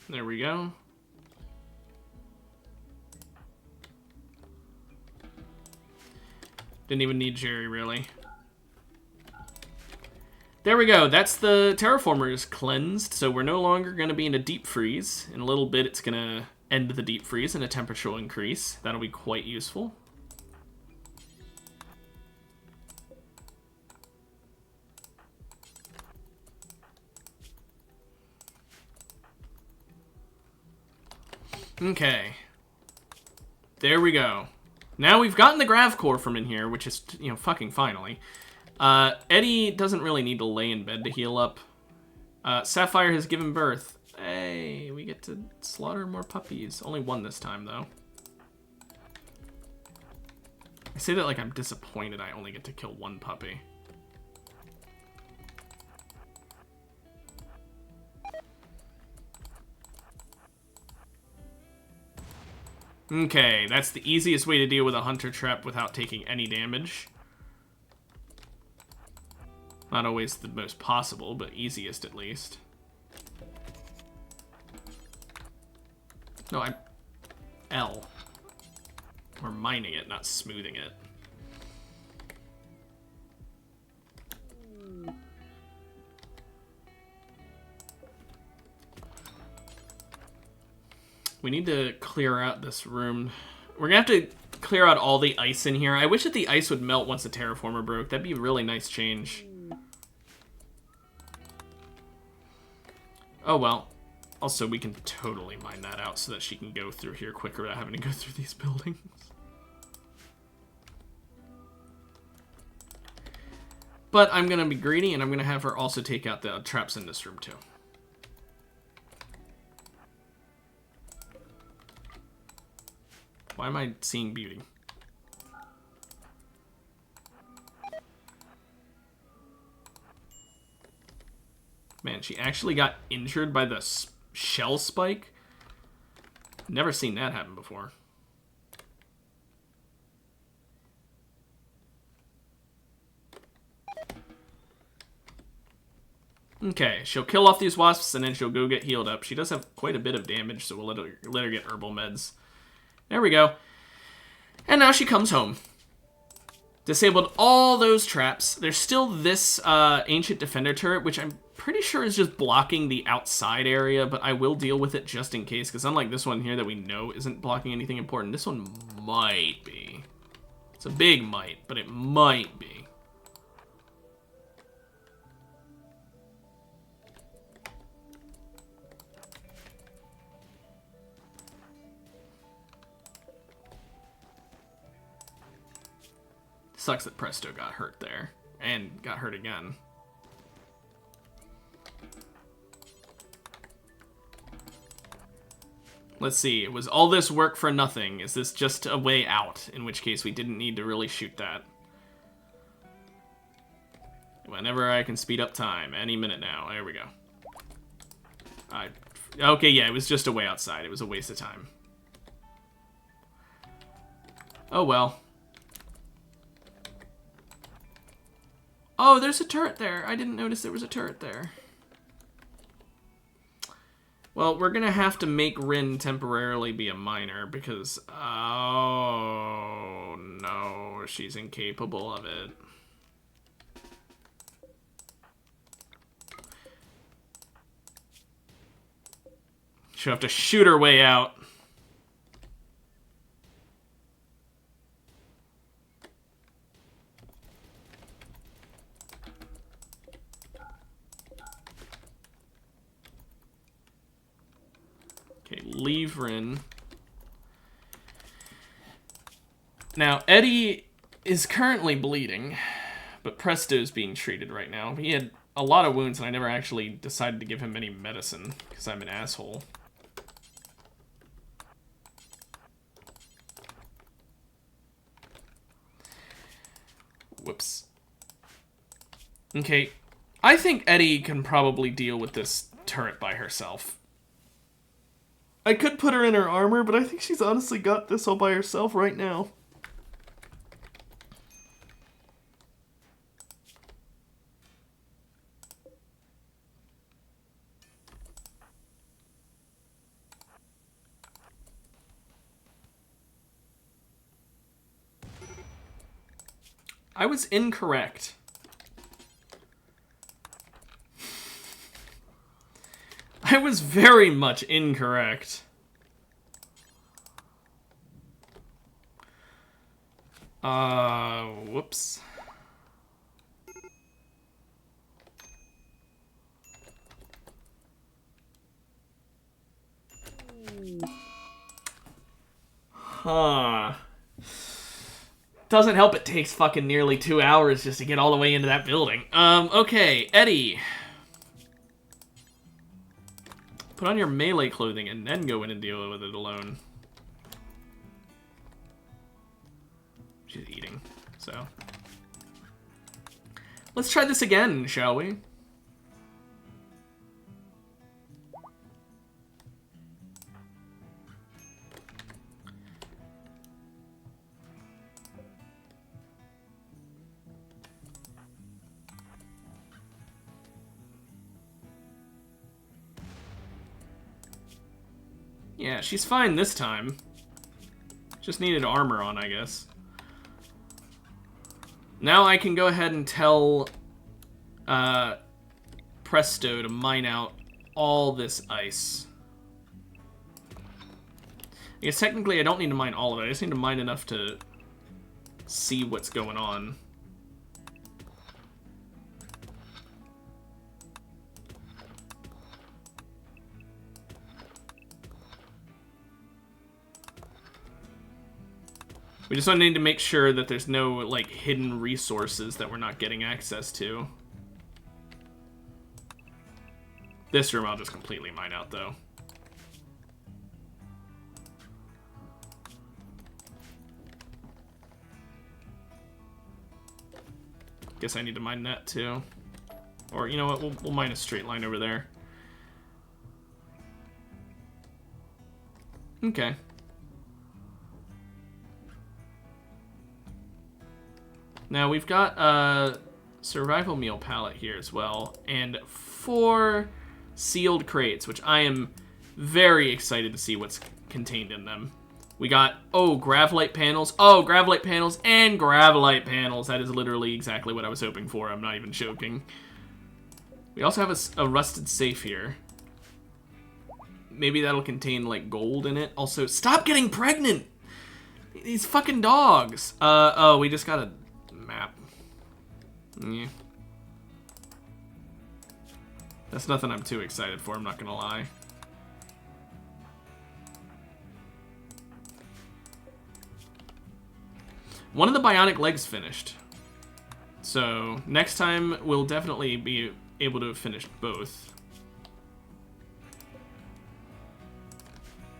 There we go. Didn't even need Jerry, really. There we go. That's the terraformer is cleansed, so we're no longer going to be in a deep freeze. In a little bit, it's going to end the deep freeze and a temperature increase. That'll be quite useful. Okay. There we go. Now we've gotten the grav core from in here, which is, you know, fucking finally. Eddie doesn't really need to lay in bed to heal up. Sapphire has given birth. Hey, we get to slaughter more puppies. Only one this time, though. I say that like I'm disappointed I only get to kill one puppy. Okay, that's the easiest way to deal with a Hunter Trap without taking any damage. Not always the most possible, but easiest at least. No, I'm... L. We're mining it, not smoothing it. We need to clear out this room. We're gonna have to clear out all the ice in here. I wish that the ice would melt once the terraformer broke. That'd be a really nice change. Oh well. Also, we can totally mine that out so that she can go through here quicker without having to go through these buildings. But I'm gonna be greedy, and I'm gonna have her also take out the traps in this room too. Why am I seeing beauty? Man, she actually got injured by the shell spike? Never seen that happen before. Okay, she'll kill off these wasps and then she'll go get healed up. She does have quite a bit of damage, so we'll let her get herbal meds. There we go. And now she comes home. Disabled all those traps. There's still this Ancient Defender turret, which I'm pretty sure is just blocking the outside area, but I will deal with it just in case, because unlike this one here that we know isn't blocking anything important, this one might be. It's a big might, but it might be. Sucks that Presto got hurt there, and got hurt again. Let's see, was all this work for nothing? Is this just a way out? In which case we didn't need to really shoot that. Whenever I can speed up time, any minute now. There we go. Okay, yeah, it was just a way outside. It was a waste of time. Oh, well. Oh, there's a turret there. I didn't notice there was a turret there. Well, we're gonna have to make Rin temporarily be a miner because... Oh, no. She's incapable of it. She'll have to shoot her way out. Okay, leave Rin. Now, Eddie is currently bleeding, but Presto's being treated right now. He had a lot of wounds, and I never actually decided to give him any medicine, because I'm an asshole. Whoops. Okay, I think Eddie can probably deal with this turret by herself. I could put her in her armor, but I think she's honestly got this all by herself right now. I was incorrect. I was very much incorrect. Whoops. Huh. Doesn't help it takes fucking nearly 2 hours just to get all the way into that building. Okay, Eddie. Put on your melee clothing and then go in and deal with it alone. She's eating, so. Let's try this again, shall we? Yeah, she's fine this time. Just needed armor on, I guess. Now I can go ahead and tell Presto to mine out all this ice. I guess technically I don't need to mine all of it. I just need to mine enough to see what's going on. We just need to make sure that there's no, like, hidden resources that we're not getting access to. This room I'll just completely mine out, though. Guess I need to mine that, too. Or, you know what, we'll mine a straight line over there. Okay. Now, we've got a survival meal pallet here as well, and 4 sealed crates, which I am very excited to see what's contained in them. We got, oh, Gravlite panels. Oh, Gravlite panels and Gravelite panels. That is literally exactly what I was hoping for. I'm not even joking. We also have a rusted safe here. Maybe that'll contain, like, gold in it. Also, stop getting pregnant! These fucking dogs. Oh, we just got a map. Yeah. That's nothing I'm too excited for, I'm not gonna lie. One of the bionic legs finished. So, next time we'll definitely be able to have finished both.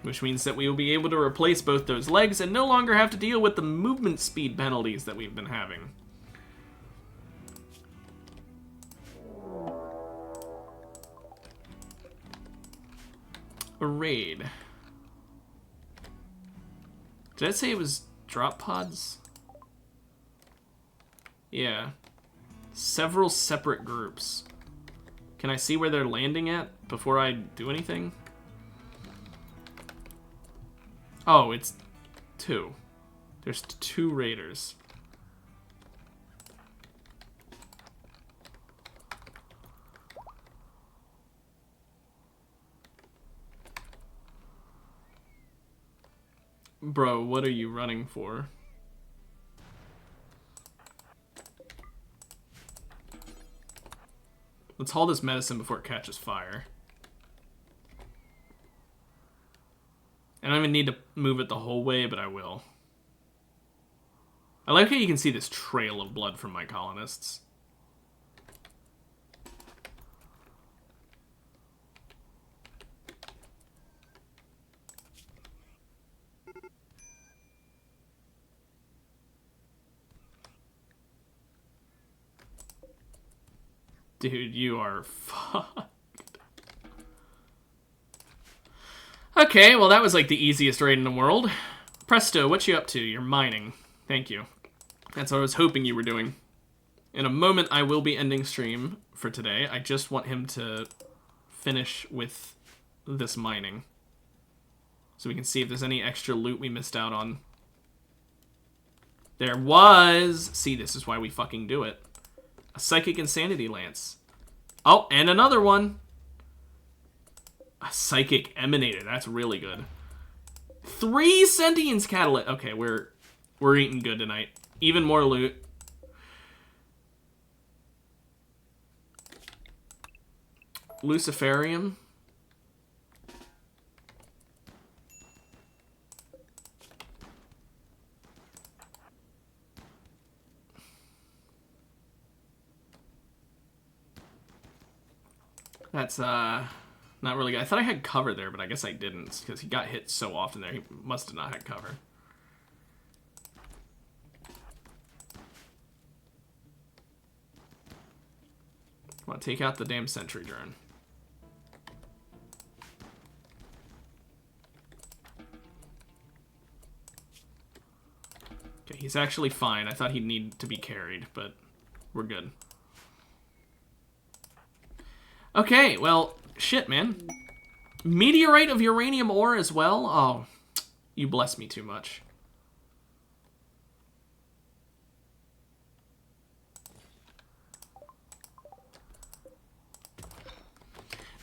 Which means that we will be able to replace both those legs and no longer have to deal with the movement speed penalties that we've been having. a raid. Did I say it was drop pods? Yeah. Several separate groups. Can I see where they're landing at before I do anything? Oh, it's 2. There's 2 raiders. Bro, what are you running for? Let's haul this medicine before it catches fire. I don't even need to move it the whole way, but I will. I like how you can see this trail of blood from my colonists. Dude, you are fucked. Okay, well that was like the easiest raid in the world. Presto, what you up to? You're mining. Thank you. That's what I was hoping you were doing. In a moment, I will be ending stream for today. I just want him to finish with this mining. So we can see if there's any extra loot we missed out on. There was! See, this is why we fucking do it. A Psychic Insanity Lance. Oh, and another one. A Psychic Emanator. That's really good. 3 Sentience Catalyst. Okay, we're eating good tonight. Even more loot. Luciferium. That's, not really good. I thought I had cover there, but I guess I didn't, because he got hit so often there. He must have not had cover. Want to take out the damn sentry drone. Okay, he's actually fine. I thought he'd need to be carried, but we're good. Okay, well, shit, man. Meteorite of uranium ore as well? Oh, you bless me too much.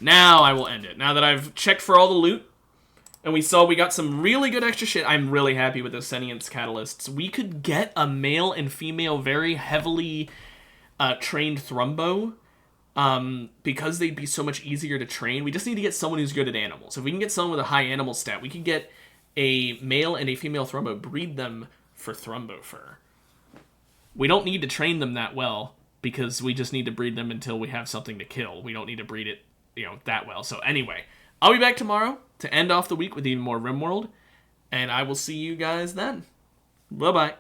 Now I will end it. Now that I've checked for all the loot, and we saw we got some really good extra shit, I'm really happy with those Sentience Catalysts. We could get a male and female very heavily trained Thrumbo, because they'd be so much easier to train. We just need to get someone who's good at animals. If we can get someone with a high animal stat, we could get a male and a female Thrumbo, breed them for Thrumbo fur. We don't need to train them that well, because we just need to breed them until we have something to kill. We don't need to breed it, that well. So anyway, I'll be back tomorrow to end off the week with even more Rimworld, and I will see you guys then. Bye-bye.